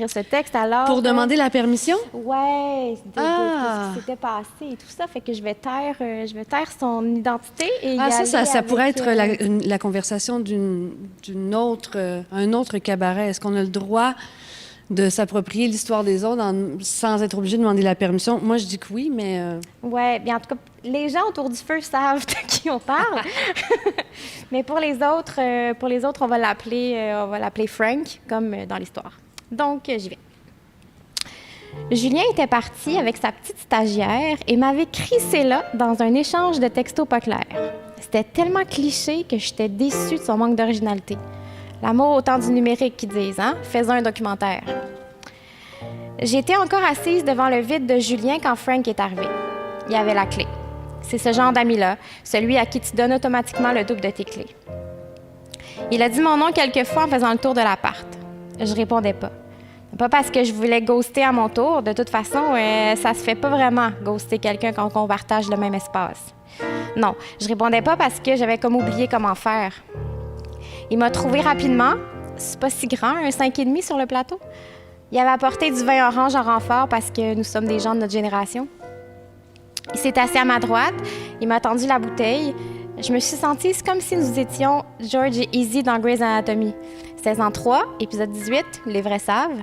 Speaker 8: ce texte. Alors,
Speaker 2: Pour demander la permission?
Speaker 8: Ouais, de ce qui s'était passé et tout ça, fait que je vais taire son identité et
Speaker 2: ça pourrait être la conversation d'un autre cabaret. Est-ce qu'on a le droit de s'approprier l'histoire des autres sans être obligé de demander la permission? Moi, je dis que oui, mais...
Speaker 8: Oui, bien en tout cas, les gens autour du feu savent de qui on parle. Mais pour les autres, on va l'appeler Frank, comme dans l'histoire. Donc, j'y vais. Julien était parti avec sa petite stagiaire et m'avait crissé là dans un échange de textos pas clairs. C'était tellement cliché que j'étais déçue de son manque d'originalité. L'amour au temps du numérique, qu'ils disent, hein? Fais-en un documentaire. J'étais encore assise devant le vide de Julien quand Frank est arrivé. Il avait la clé. C'est ce genre d'ami-là, celui à qui tu donnes automatiquement le double de tes clés. Il a dit mon nom quelques fois en faisant le tour de l'appart. Je répondais pas. Pas parce que je voulais ghoster à mon tour. De toute façon, ça se fait pas vraiment, ghoster quelqu'un quand on partage le même espace. Non, je répondais pas parce que j'avais comme oublié comment faire. Il m'a trouvé rapidement. C'est pas si grand, un 5,5 sur le plateau. Il avait apporté du vin orange en renfort parce que nous sommes des gens de notre génération. Il s'est assis à ma droite. Il m'a tendu la bouteille. Je me suis sentie comme si nous étions George et Izzy dans Grey's Anatomy. Saison 3, épisode 18, Les vrais savent.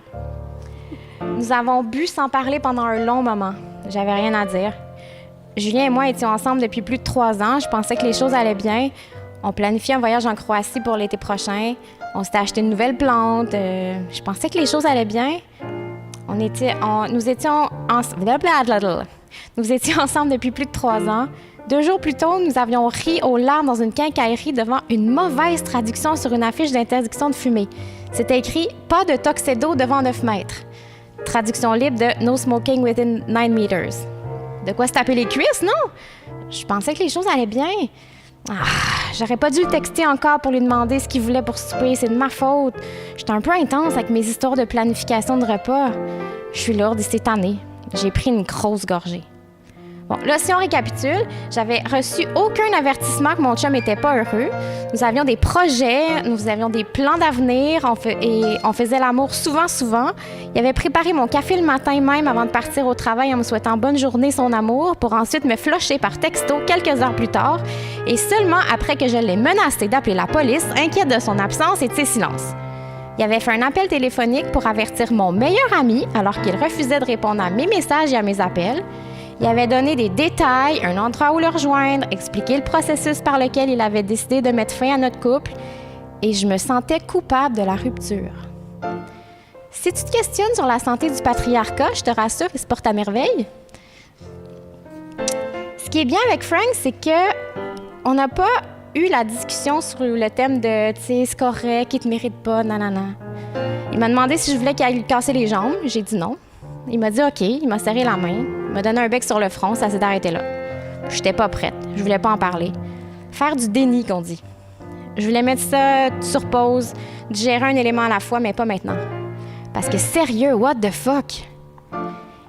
Speaker 8: Nous avons bu sans parler pendant un long moment. J'avais rien à dire. Julien et moi étions ensemble depuis plus de 3 ans. Je pensais que les choses allaient bien. On planifiait un voyage en Croatie pour l'été prochain. On s'était acheté une nouvelle plante. Je pensais que les choses allaient bien. Nous étions ensemble depuis plus de 3 ans. 2 jours plus tôt, nous avions ri aux larmes dans une quincaillerie devant une mauvaise traduction sur une affiche d'interdiction de fumer. C'était écrit « Pas de Tuxedo devant 9 mètres ». Traduction libre de « No smoking within 9 meters ». De quoi se taper les cuisses, non? Je pensais que les choses allaient bien. J'aurais pas dû le texter encore pour lui demander ce qu'il voulait pour souper. C'est de ma faute. J'étais un peu intense avec mes histoires de planification de repas. Je suis lourde et c'est tanné. J'ai pris une grosse gorgée. Bon, là, si on récapitule, j'avais reçu aucun avertissement que mon chum n'était pas heureux. Nous avions des projets, nous avions des plans d'avenir et on faisait l'amour souvent. Il avait préparé mon café le matin même avant de partir au travail en me souhaitant bonne journée, son amour, pour ensuite me flusher par texto quelques heures plus tard et seulement après que je l'ai menacé d'appeler la police, inquiète de son absence et de ses silences. Il avait fait un appel téléphonique pour avertir mon meilleur ami alors qu'il refusait de répondre à mes messages et à mes appels. Il avait donné des détails, un endroit où le rejoindre, expliqué le processus par lequel il avait décidé de mettre fin à notre couple, et je me sentais coupable de la rupture. Si tu te questionnes sur la santé du patriarcat, je te rassure, il se porte à merveille. Ce qui est bien avec Frank, c'est que on n'a pas eu la discussion sur le thème de « tu sais, c'est correct, il te mérite pas, nanana ». Il m'a demandé si je voulais qu'il lui casser les jambes, j'ai dit non. Il m'a dit OK, il m'a serré la main, il m'a donné un bec sur le front, ça s'est arrêté là. J'étais pas prête, je voulais pas en parler. Faire du déni, qu'on dit. Je voulais mettre ça sur pause, digérer un élément à la fois, mais pas maintenant. Parce que sérieux, what the fuck?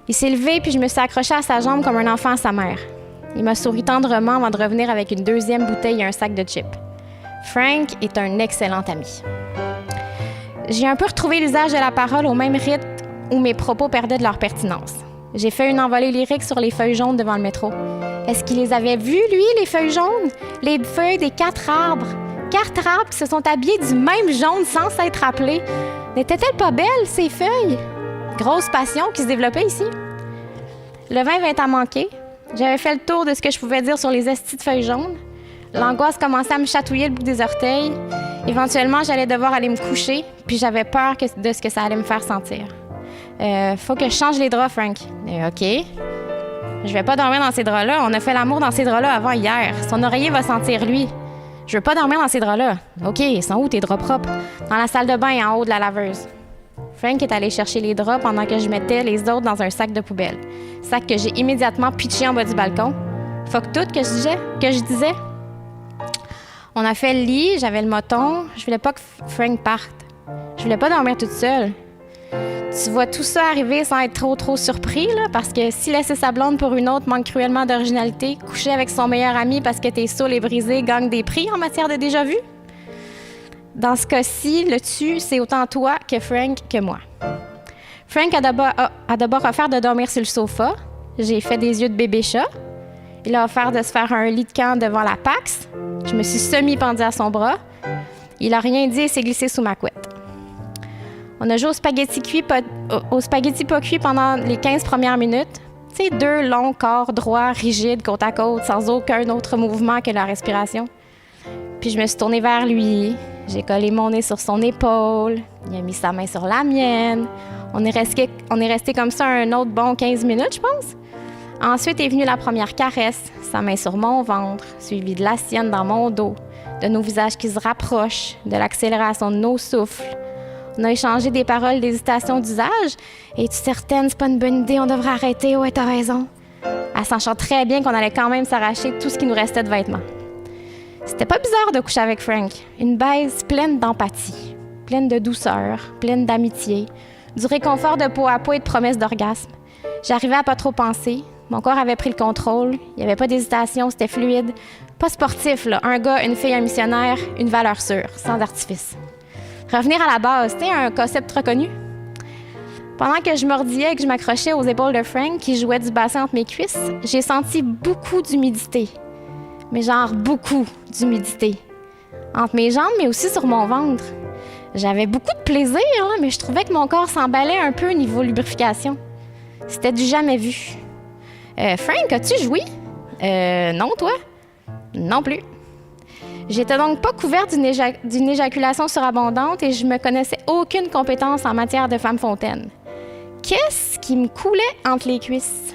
Speaker 8: Il s'est levé puis je me suis accrochée à sa jambe comme un enfant à sa mère. Il m'a souri tendrement avant de revenir avec une deuxième bouteille et un sac de chips. Frank est un excellent ami. J'ai un peu retrouvé l'usage de la parole au même rythme où mes propos perdaient de leur pertinence. J'ai fait une envolée lyrique sur les feuilles jaunes devant le métro. Est-ce qu'il les avait vues, lui, les feuilles jaunes? Les feuilles des 4 arbres. 4 arbres qui se sont habillés du même jaune sans s'être appelés. N'étaient-elles pas belles, ces feuilles? Grosse passion qui se développait ici. Le vin vint à manquer. J'avais fait le tour de ce que je pouvais dire sur les estis de feuilles jaunes. L'angoisse commençait à me chatouiller le bout des orteils. Éventuellement, j'allais devoir aller me coucher, puis j'avais peur de ce que ça allait me faire sentir. Faut que je change les draps, Frank. OK. Je vais pas dormir dans ces draps-là. On a fait l'amour dans ces draps-là avant hier. Son oreiller va sentir lui. Je veux pas dormir dans ces draps-là. OK, ils sont où tes draps propres? Dans la salle de bain en haut de la laveuse. Frank est allé chercher les draps pendant que je mettais les autres dans un sac de poubelle. Sac que j'ai immédiatement pitché en bas du balcon. Fuck tout que je disais. On a fait le lit, j'avais le moton. Je voulais pas que Frank parte. Je voulais pas dormir toute seule. Tu vois tout ça arriver sans être trop surpris, là, parce que si laisser sa blonde pour une autre manque cruellement d'originalité, coucher avec son meilleur ami parce que t'es saoul et brisé gagne des prix en matière de déjà-vu. Dans ce cas-ci, le tu, c'est autant toi que Frank que moi. Frank a d'abord offert de dormir sur le sofa. J'ai fait des yeux de bébé chat. Il a offert de se faire un lit de camp devant la Pax. Je me suis semi-pendue à son bras. Il a rien dit et s'est glissé sous ma couette. On a joué au spaghetti pas cuit pendant les 15 premières minutes. Tu sais, 2 longs corps droits, rigides, côte à côte, sans aucun autre mouvement que la respiration. Puis je me suis tournée vers lui. J'ai collé mon nez sur son épaule. Il a mis sa main sur la mienne. On est resté comme ça un autre bon 15 minutes, je pense. Ensuite est venue la première caresse, sa main sur mon ventre, suivie de la sienne dans mon dos, de nos visages qui se rapprochent, de l'accélération de nos souffles. On a échangé des paroles d'hésitation d'usage. Es-tu certaine, c'est pas une bonne idée, on devrait arrêter, ouais, t'as raison. Elle sachant très bien qu'on allait quand même s'arracher tout ce qui nous restait de vêtements. C'était pas bizarre de coucher avec Frank. Une baise pleine d'empathie, pleine de douceur, pleine d'amitié, du réconfort de peau à peau et de promesses d'orgasme. J'arrivais à pas trop penser. Mon corps avait pris le contrôle. Il n'y avait pas d'hésitation, c'était fluide. Pas sportif, là. Un gars, une fille, un missionnaire, une valeur sûre, sans artifice. Revenir à la base, c'était un concept reconnu. Pendant que je mordillais et que je m'accrochais aux épaules de Frank, qui jouait du bassin entre mes cuisses, j'ai senti beaucoup d'humidité. Mais genre beaucoup d'humidité. Entre mes jambes, mais aussi sur mon ventre. J'avais beaucoup de plaisir, là, mais je trouvais que mon corps s'emballait un peu au niveau lubrification. C'était du jamais vu. Frank, as-tu joui? Non, toi? Non plus. J'étais donc pas couverte d'une éjaculation surabondante et je me connaissais aucune compétence en matière de femme fontaine. Qu'est-ce qui me coulait entre les cuisses?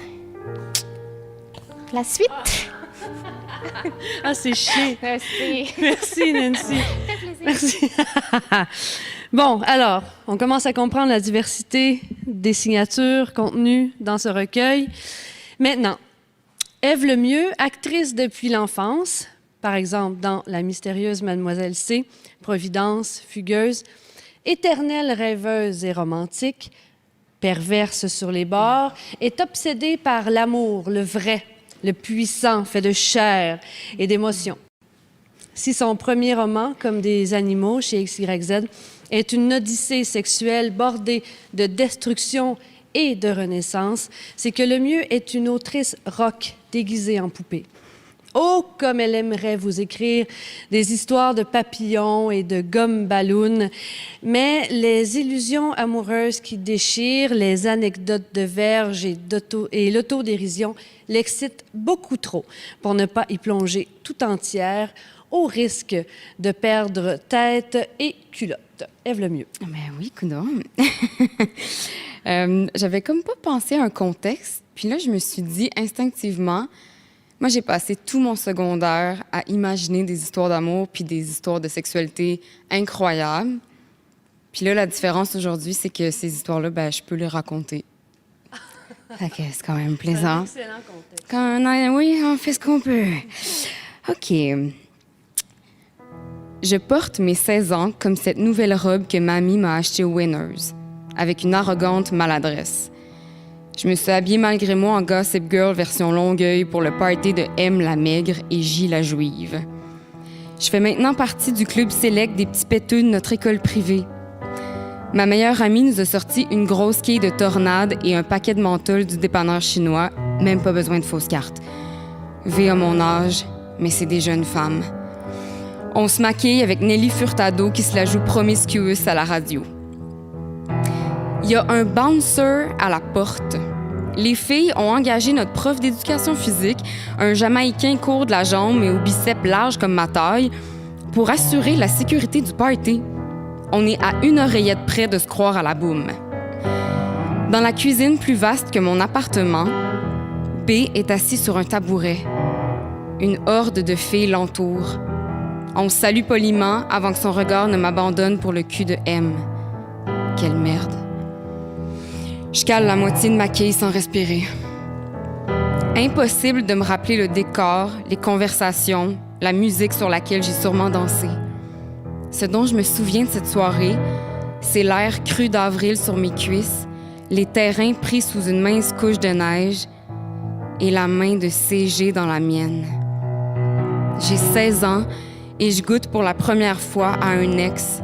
Speaker 8: La suite?
Speaker 2: Ah, c'est chiant.
Speaker 8: Merci.
Speaker 2: Merci, Nancy. Merci. Bon, alors, on commence à comprendre la diversité des signatures contenues dans ce recueil. Maintenant, Ève Lemieux, actrice depuis l'enfance, par exemple dans La mystérieuse Mademoiselle C, Providence, fugueuse, éternelle rêveuse et romantique, perverse sur les bords, est obsédée par l'amour, le vrai, le puissant, fait de chair et d'émotions. Si son premier roman, Comme des animaux, chez XYZ, est une odyssée sexuelle bordée de destruction et de renaissance, c'est que le mieux est une autrice rock déguisée en poupée. Oh, comme elle aimerait vous écrire des histoires de papillons et de gomme ballon, mais les illusions amoureuses qui déchirent, les anecdotes de verge et l'autodérision l'excitent beaucoup trop pour ne pas y plonger tout entière au risque de perdre tête et culotte. Ève Lemieux.
Speaker 9: Ben oui, coudonc. J'avais comme pas pensé à un contexte, puis là, je me suis dit instinctivement, moi, j'ai passé tout mon secondaire à imaginer des histoires d'amour puis des histoires de sexualité incroyables. Puis là, la différence aujourd'hui, c'est que ces histoires-là, ben, je peux les raconter. Fait que c'est quand même plaisant.
Speaker 2: C'est un excellent contexte.
Speaker 9: Oui, on fait ce qu'on peut. OK. Je porte mes 16 ans comme cette nouvelle robe que mamie m'a achetée au Winners, avec une arrogante maladresse. Je me suis habillée malgré moi en Gossip Girl version Longueuil pour le party de M la maigre et J la juive. Je fais maintenant partie du club sélect des petits péteux de notre école privée. Ma meilleure amie nous a sorti une grosse quille de tornade et un paquet de menthol du dépanneur chinois, même pas besoin de fausses cartes. V à mon âge, mais c'est des jeunes femmes. On se maquille avec Nelly Furtado qui se la joue promiscuous à la radio. Il y a un bouncer à la porte. Les filles ont engagé notre prof d'éducation physique, un Jamaïcain court de la jambe et au biceps large comme ma taille, pour assurer la sécurité du party. On est à une oreillette près de se croire à la boum. Dans la cuisine plus vaste que mon appartement, B est assis sur un tabouret. Une horde de filles l'entoure. On se salue poliment avant que son regard ne m'abandonne pour le cul de M. Quelle merde. Je cale la moitié de ma quille sans respirer. Impossible de me rappeler le décor, les conversations, la musique sur laquelle j'ai sûrement dansé. Ce dont je me souviens de cette soirée, c'est l'air cru d'avril sur mes cuisses, les terrains pris sous une mince couche de neige et la main de CG dans la mienne. J'ai 16 ans et je goûte pour la première fois à un ex.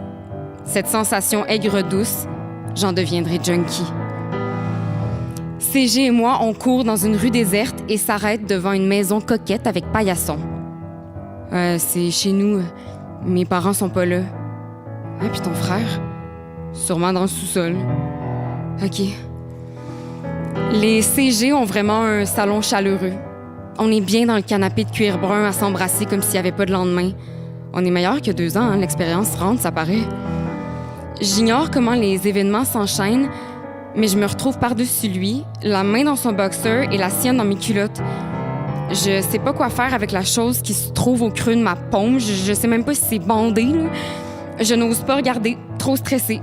Speaker 9: Cette sensation aigre-douce, j'en deviendrai junkie. CG et moi, on court dans une rue déserte et s'arrête devant une maison coquette avec paillasson. C'est chez nous. Mes parents sont pas là. Ah, puis ton frère? Sûrement dans le sous-sol. OK. Les CG ont vraiment un salon chaleureux. On est bien dans le canapé de cuir brun à s'embrasser comme s'il n'y avait pas de lendemain. On est meilleur que 2 ans, hein? L'expérience rentre, ça paraît. J'ignore comment les événements s'enchaînent, mais je me retrouve par-dessus lui, la main dans son boxer et la sienne dans mes culottes. Je sais pas quoi faire avec la chose qui se trouve au creux de ma paume. Je sais même pas si c'est bandé, là. Je n'ose pas regarder, trop stressée.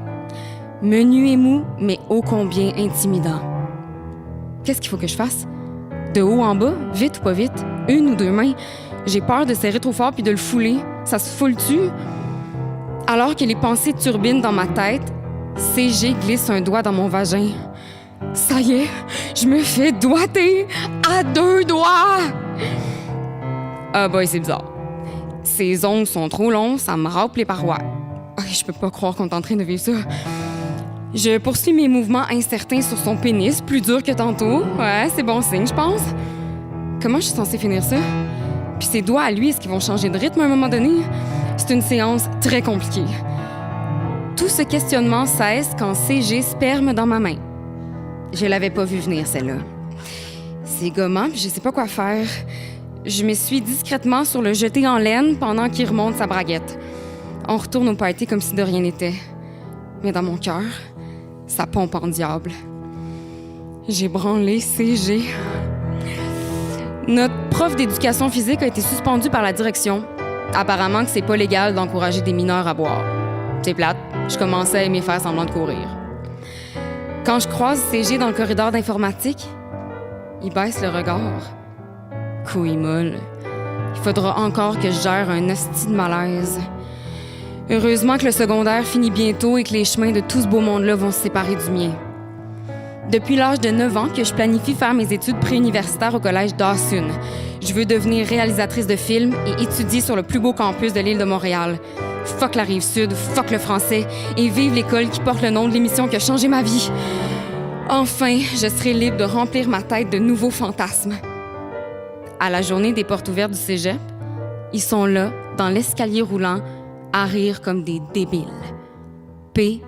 Speaker 9: Menu et mou, mais ô combien intimidant. Qu'est-ce qu'il faut que je fasse? De haut en bas, vite ou pas vite, 1 ou 2 mains. J'ai peur de serrer trop fort puis de le fouler. Ça se foule-tu? Alors que les pensées turbinent dans ma tête, CG glisse un doigt dans mon vagin. Ça y est, je me fais doigter à 2 doigts! Ah boy, c'est bizarre. Ses ongles sont trop longs, ça me râpe les parois. Je peux pas croire qu'on est en train de vivre ça. Je poursuis mes mouvements incertains sur son pénis, plus dur que tantôt. Ouais, c'est bon signe, je pense. Comment je suis censée finir ça? Puis ses doigts à lui, est-ce qu'ils vont changer de rythme à un moment donné? C'est une séance très compliquée. Tout ce questionnement cesse quand CG sperme dans ma main. Je l'avais pas vu venir, celle-là. C'est gommant, puis je sais pas quoi faire. Je m'essuie discrètement sur le jeté en laine pendant qu'il remonte sa braguette. On retourne au party comme si de rien n'était. Mais dans mon cœur, ça pompe en diable. J'ai branlé CG. Notre prof d'éducation physique a été suspendu par la direction. Apparemment que c'est pas légal d'encourager des mineurs à boire. C'est plate, je commençais à aimer faire semblant de courir. Quand je croise CG dans le corridor d'informatique, il baisse le regard. Couille molle. Il faudra encore que je gère un hostie de malaise. Heureusement que le secondaire finit bientôt et que les chemins de tout ce beau monde-là vont se séparer du mien. Depuis l'âge de 9 ans que je planifie faire mes études préuniversitaires au collège Dawson. Je veux devenir réalisatrice de films et étudier sur le plus beau campus de l'île de Montréal. Fuck la Rive-Sud, fuck le français et vive l'école qui porte le nom de l'émission qui a changé ma vie. Enfin, je serai libre de remplir ma tête de nouveaux fantasmes. À la journée des portes ouvertes du cégep, ils sont là, dans l'escalier roulant, à rire comme des débiles. P,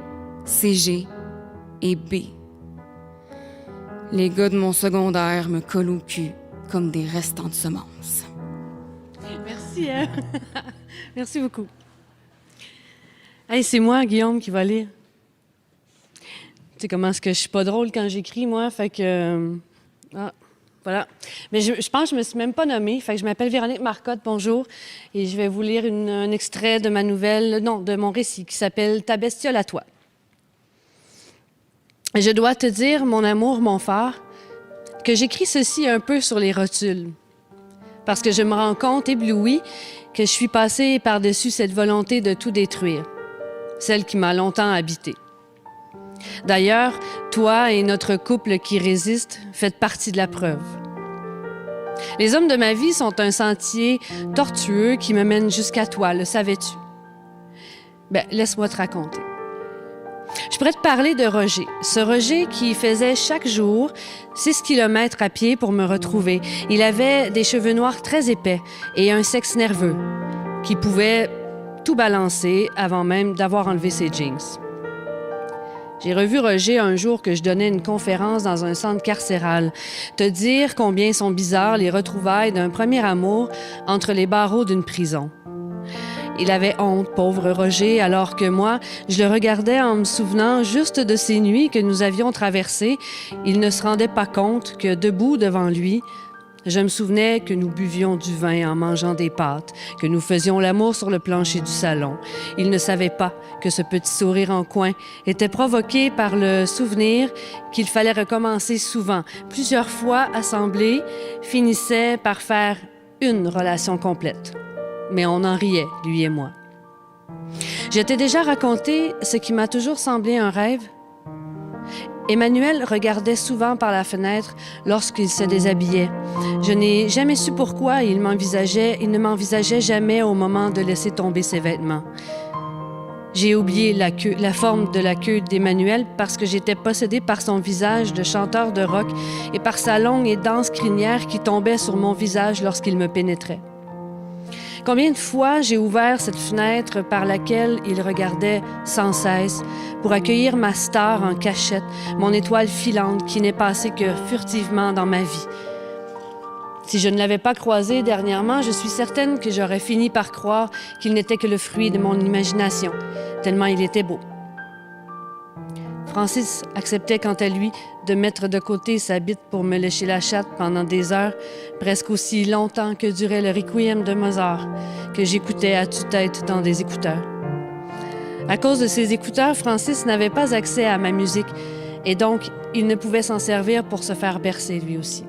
Speaker 9: CG et B. Les gars de mon secondaire me collent au cul comme des restants de semences.
Speaker 2: Merci, hein? Merci beaucoup. Hey, c'est moi, Guillaume, qui va lire. Tu sais comment est-ce que je suis pas drôle quand j'écris, moi, fait que... voilà. Mais je pense que je me suis même pas nommée, fait que je m'appelle Véronique Marcotte, bonjour, et je vais vous lire un extrait de ma nouvelle, non, de mon récit, qui s'appelle « Ta bestiole à toi ». Je dois te dire, mon amour, mon phare, que j'écris ceci un peu sur les rotules, parce que je me rends compte, éblouie, que je suis passée par-dessus cette volonté de tout détruire, celle qui m'a longtemps habitée. D'ailleurs, toi et notre couple qui résiste faites partie de la preuve. Les hommes de ma vie sont un sentier tortueux qui me mène jusqu'à toi, le savais-tu? Ben, laisse-moi te raconter. Je pourrais te parler de Roger. Ce Roger qui faisait chaque jour 6 kilomètres à pied pour me retrouver. Il avait des cheveux noirs très épais et un sexe nerveux qui pouvait tout balancer avant même d'avoir enlevé ses jeans. J'ai revu Roger un jour que je donnais une conférence dans un centre carcéral. Te dire combien sont bizarres les retrouvailles d'un premier amour entre les barreaux d'une prison. Il avait honte, pauvre Roger, alors que moi, je le regardais en me souvenant juste de ces nuits que nous avions traversées. Il ne se rendait pas compte que, debout devant lui, je me souvenais que nous buvions du vin en mangeant des pâtes, que nous faisions l'amour sur le plancher du salon. Il ne savait pas que ce petit sourire en coin était provoqué par le souvenir qu'il fallait recommencer souvent. Plusieurs fois assemblés finissaient par faire une relation complète. Mais on en riait, lui et moi. Je t'ai déjà raconté ce qui m'a toujours semblé un rêve. Emmanuel regardait souvent par la fenêtre lorsqu'il se déshabillait. Je n'ai jamais su pourquoi il ne m'envisageait jamais au moment de laisser tomber ses vêtements. J'ai oublié la forme de la queue d'Emmanuel parce que j'étais possédée par son visage de chanteur de rock et par sa longue et dense crinière qui tombait sur mon visage lorsqu'il me pénétrait. Combien de fois j'ai ouvert cette fenêtre par laquelle il regardait sans cesse pour accueillir ma star en cachette, mon étoile filante qui n'est passée que furtivement dans ma vie. Si je ne l'avais pas croisé dernièrement, je suis certaine que j'aurais fini par croire qu'il n'était que le fruit de mon imagination, tellement il était beau. Francis acceptait quant à lui de mettre de côté sa bite pour me lécher la chatte pendant des heures, presque aussi longtemps que durait le requiem de Mozart, que j'écoutais à tue-tête dans des écouteurs. À cause de ces écouteurs, Francis n'avait pas accès à ma musique et donc il ne pouvait s'en servir pour se faire bercer lui aussi.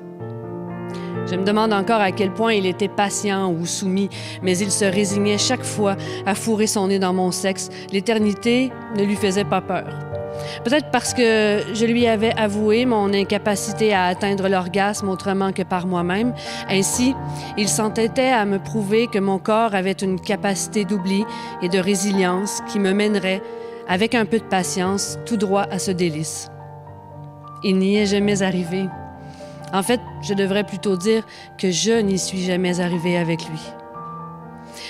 Speaker 2: Je me demande encore à quel point il était patient ou soumis, mais il se résignait chaque fois à fourrer son nez dans mon sexe. L'éternité ne lui faisait pas peur. Peut-être parce que je lui avais avoué mon incapacité à atteindre l'orgasme autrement que par moi-même. Ainsi, il s'entêtait à me prouver que mon corps avait une capacité d'oubli et de résilience qui me mènerait, avec un peu de patience, tout droit à ce délice. Il n'y est jamais arrivé. En fait, je devrais plutôt dire que je n'y suis jamais arrivée avec lui.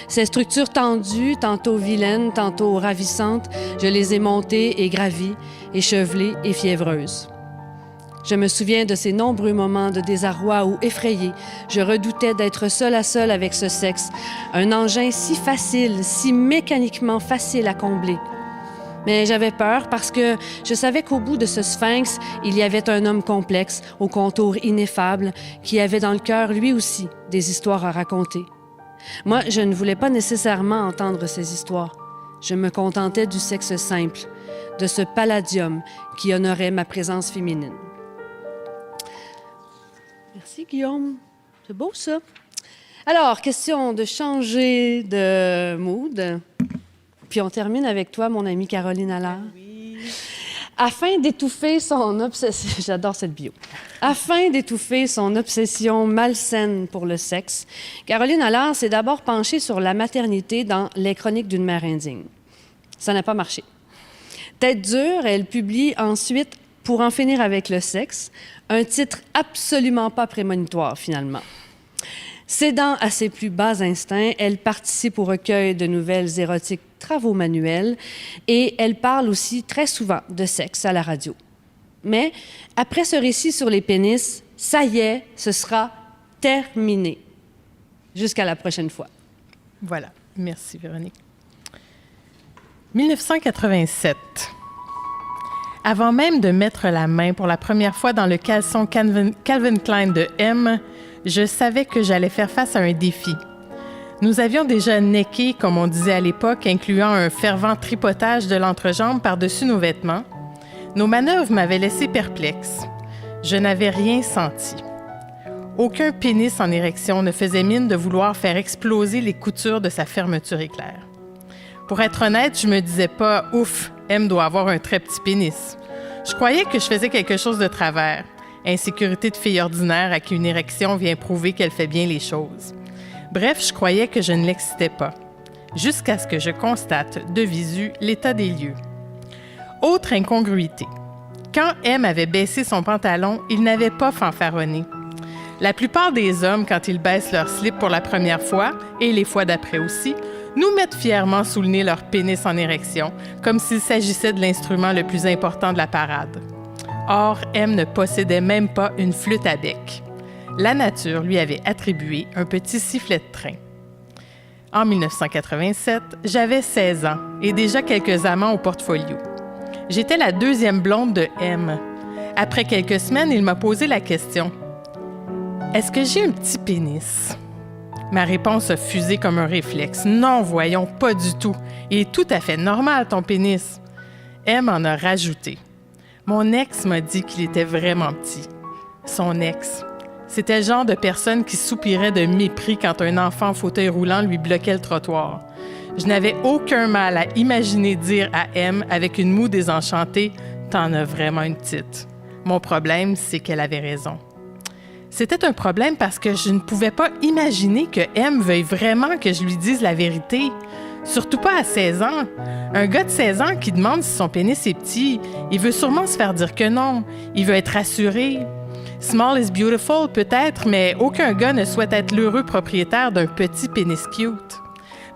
Speaker 2: Ces structures tendues, tantôt vilaines, tantôt ravissantes, je les ai montées et gravies, échevelées et fiévreuses. Je me souviens de ces nombreux moments de désarroi où, effrayée, je redoutais d'être seule à seule avec ce sexe, un engin si facile, si mécaniquement facile à combler. Mais j'avais peur parce que je savais qu'au bout de ce sphinx, il y avait un homme complexe, aux contours ineffables, qui avait dans le cœur, lui aussi, des histoires à raconter. Moi, je ne voulais pas nécessairement entendre ces histoires. Je me contentais du sexe simple, de ce palladium qui honorait ma présence féminine. Merci, Guillaume. C'est beau, ça. Alors, question de changer de mood. Puis on termine avec toi, mon amie Caroline Allard. Oui. Afin d'étouffer son obsession... J'adore cette bio. Afin d'étouffer son obsession malsaine pour le sexe, Caroline Allard s'est d'abord penchée sur la maternité dans Les Chroniques d'une mère indigne. Ça n'a pas marché. Tête dure, elle publie ensuite Pour en finir avec le sexe, un titre absolument pas prémonitoire, finalement. Cédant à ses plus bas instincts, elle participe au recueil de nouvelles érotiques Travaux manuels et elle parle aussi très souvent de sexe à la radio. Mais après ce récit sur les pénis, ça y est, ce sera terminé. Jusqu'à la prochaine fois.
Speaker 10: Voilà. Merci, Véronique. 1987. Avant même de mettre la main pour la première fois dans le caleçon Calvin Klein de M, je savais que j'allais faire face à un défi. Nous avions déjà necké, comme on disait à l'époque, incluant un fervent tripotage de l'entrejambe par-dessus nos vêtements. Nos manœuvres m'avaient laissé perplexe. Je n'avais rien senti. Aucun pénis en érection ne faisait mine de vouloir faire exploser les coutures de sa fermeture éclair. Pour être honnête, je me disais pas « Ouf, M doit avoir un très petit pénis ». Je croyais que je faisais quelque chose de travers. Insécurité de fille ordinaire à qui une érection vient prouver qu'elle fait bien les choses. Bref, je croyais que je ne l'excitais pas. Jusqu'à ce que je constate, de visu, l'état des lieux. Autre incongruité. Quand M avait baissé son pantalon, il n'avait pas fanfaronné. La plupart des hommes, quand ils baissent leur slip pour la première fois, et les fois d'après aussi, nous mettent fièrement sous le nez leur pénis en érection, comme s'il s'agissait de l'instrument le plus important de la parade. Or, M ne possédait même pas une flûte à bec. La nature lui avait attribué un petit sifflet de train. En 1987, j'avais 16 ans et déjà quelques amants au portfolio. J'étais la deuxième blonde de M. Après quelques semaines, il m'a posé la question « Est-ce que j'ai un petit pénis? » Ma réponse a fusé comme un réflexe. « Non, voyons, pas du tout. Il est tout à fait normal, ton pénis. » M en a rajouté. Mon ex m'a dit qu'il était vraiment petit. Son ex. C'était le genre de personne qui soupirait de mépris quand un enfant en fauteuil roulant lui bloquait le trottoir. Je n'avais aucun mal à imaginer dire à M, avec une moue désenchantée, « T'en as vraiment une petite. » Mon problème, c'est qu'elle avait raison. C'était un problème parce que je ne pouvais pas imaginer que M veuille vraiment que je lui dise la vérité. Surtout pas à 16 ans. Un gars de 16 ans qui demande si son pénis est petit, il veut sûrement se faire dire que non. Il veut être rassuré. Small is beautiful, peut-être, mais aucun gars ne souhaite être l'heureux propriétaire d'un petit pénis cute.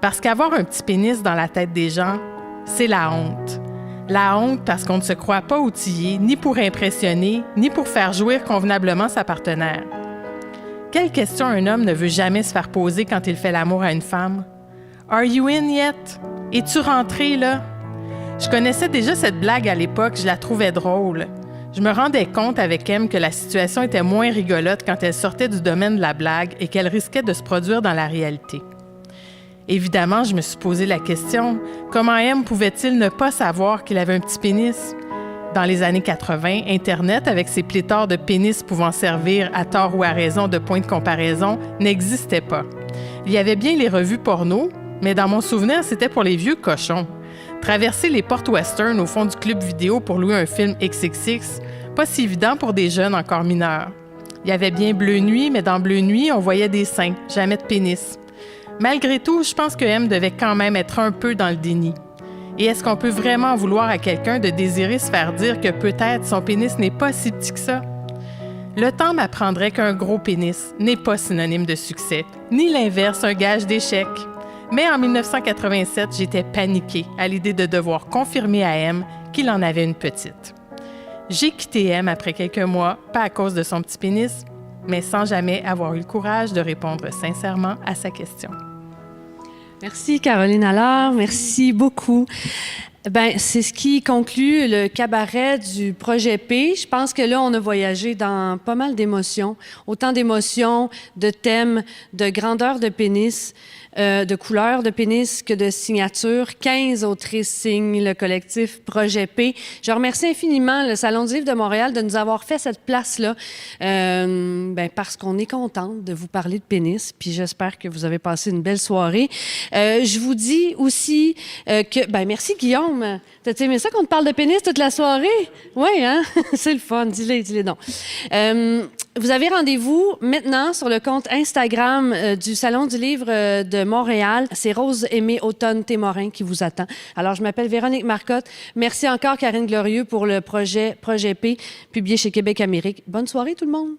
Speaker 10: Parce qu'avoir un petit pénis dans la tête des gens, c'est la honte. La honte parce qu'on ne se croit pas outillé, ni pour impressionner, ni pour faire jouir convenablement sa partenaire. Quelle question un homme ne veut jamais se faire poser quand il fait l'amour à une femme? « Are you in yet? Es-tu rentré, là? » Je connaissais déjà cette blague à l'époque, je la trouvais drôle. Je me rendais compte avec M que la situation était moins rigolote quand elle sortait du domaine de la blague et qu'elle risquait de se produire dans la réalité. Évidemment, je me suis posé la question, comment M pouvait-il ne pas savoir qu'il avait un petit pénis? Dans les années 80, Internet, avec ses pléthores de pénis pouvant servir à tort ou à raison de point de comparaison, n'existait pas. Il y avait bien les revues porno, mais dans mon souvenir, c'était pour les vieux cochons. Traverser les portes western au fond du club vidéo pour louer un film XXX, pas si évident pour des jeunes encore mineurs. Il y avait bien Bleu Nuit, mais dans Bleu Nuit, on voyait des seins, jamais de pénis. Malgré tout, je pense que M devait quand même être un peu dans le déni. Et est-ce qu'on peut vraiment vouloir à quelqu'un de désirer se faire dire que peut-être son pénis n'est pas si petit que ça? Le temps m'apprendrait qu'un gros pénis n'est pas synonyme de succès, ni l'inverse un gage d'échec. Mais en 1987, j'étais paniquée à l'idée de devoir confirmer à M qu'il en avait une petite. J'ai quitté M après quelques mois, pas à cause de son petit pénis, mais sans jamais avoir eu le courage de répondre sincèrement à sa question.
Speaker 2: Merci, Caroline Allard. Merci beaucoup. C'est ce qui conclut le cabaret du projet P. Je pense que là, on a voyagé dans pas mal d'émotions, autant d'émotions, de thèmes, de grandeur de pénis. de couleurs de pénis que de signatures. 15 autrices signent le collectif Projet P. Je remercie infiniment le Salon du livre de Montréal de nous avoir fait cette place-là, parce qu'on est contente de vous parler de pénis, puis j'espère que vous avez passé une belle soirée. Je vous dis aussi que... merci Guillaume. T'as aimé ça qu'on te parle de pénis toute la soirée? Oui, hein? C'est le fun. Dis-le donc. Vous avez rendez-vous maintenant sur le compte Instagram du Salon du livre de Montréal. C'est Rose Aimée Automne-Témorin qui vous attend. Alors, je m'appelle Véronique Marcotte. Merci encore, Karine Glorieux, pour le projet P, publié chez Québec Amérique. Bonne soirée, tout le monde!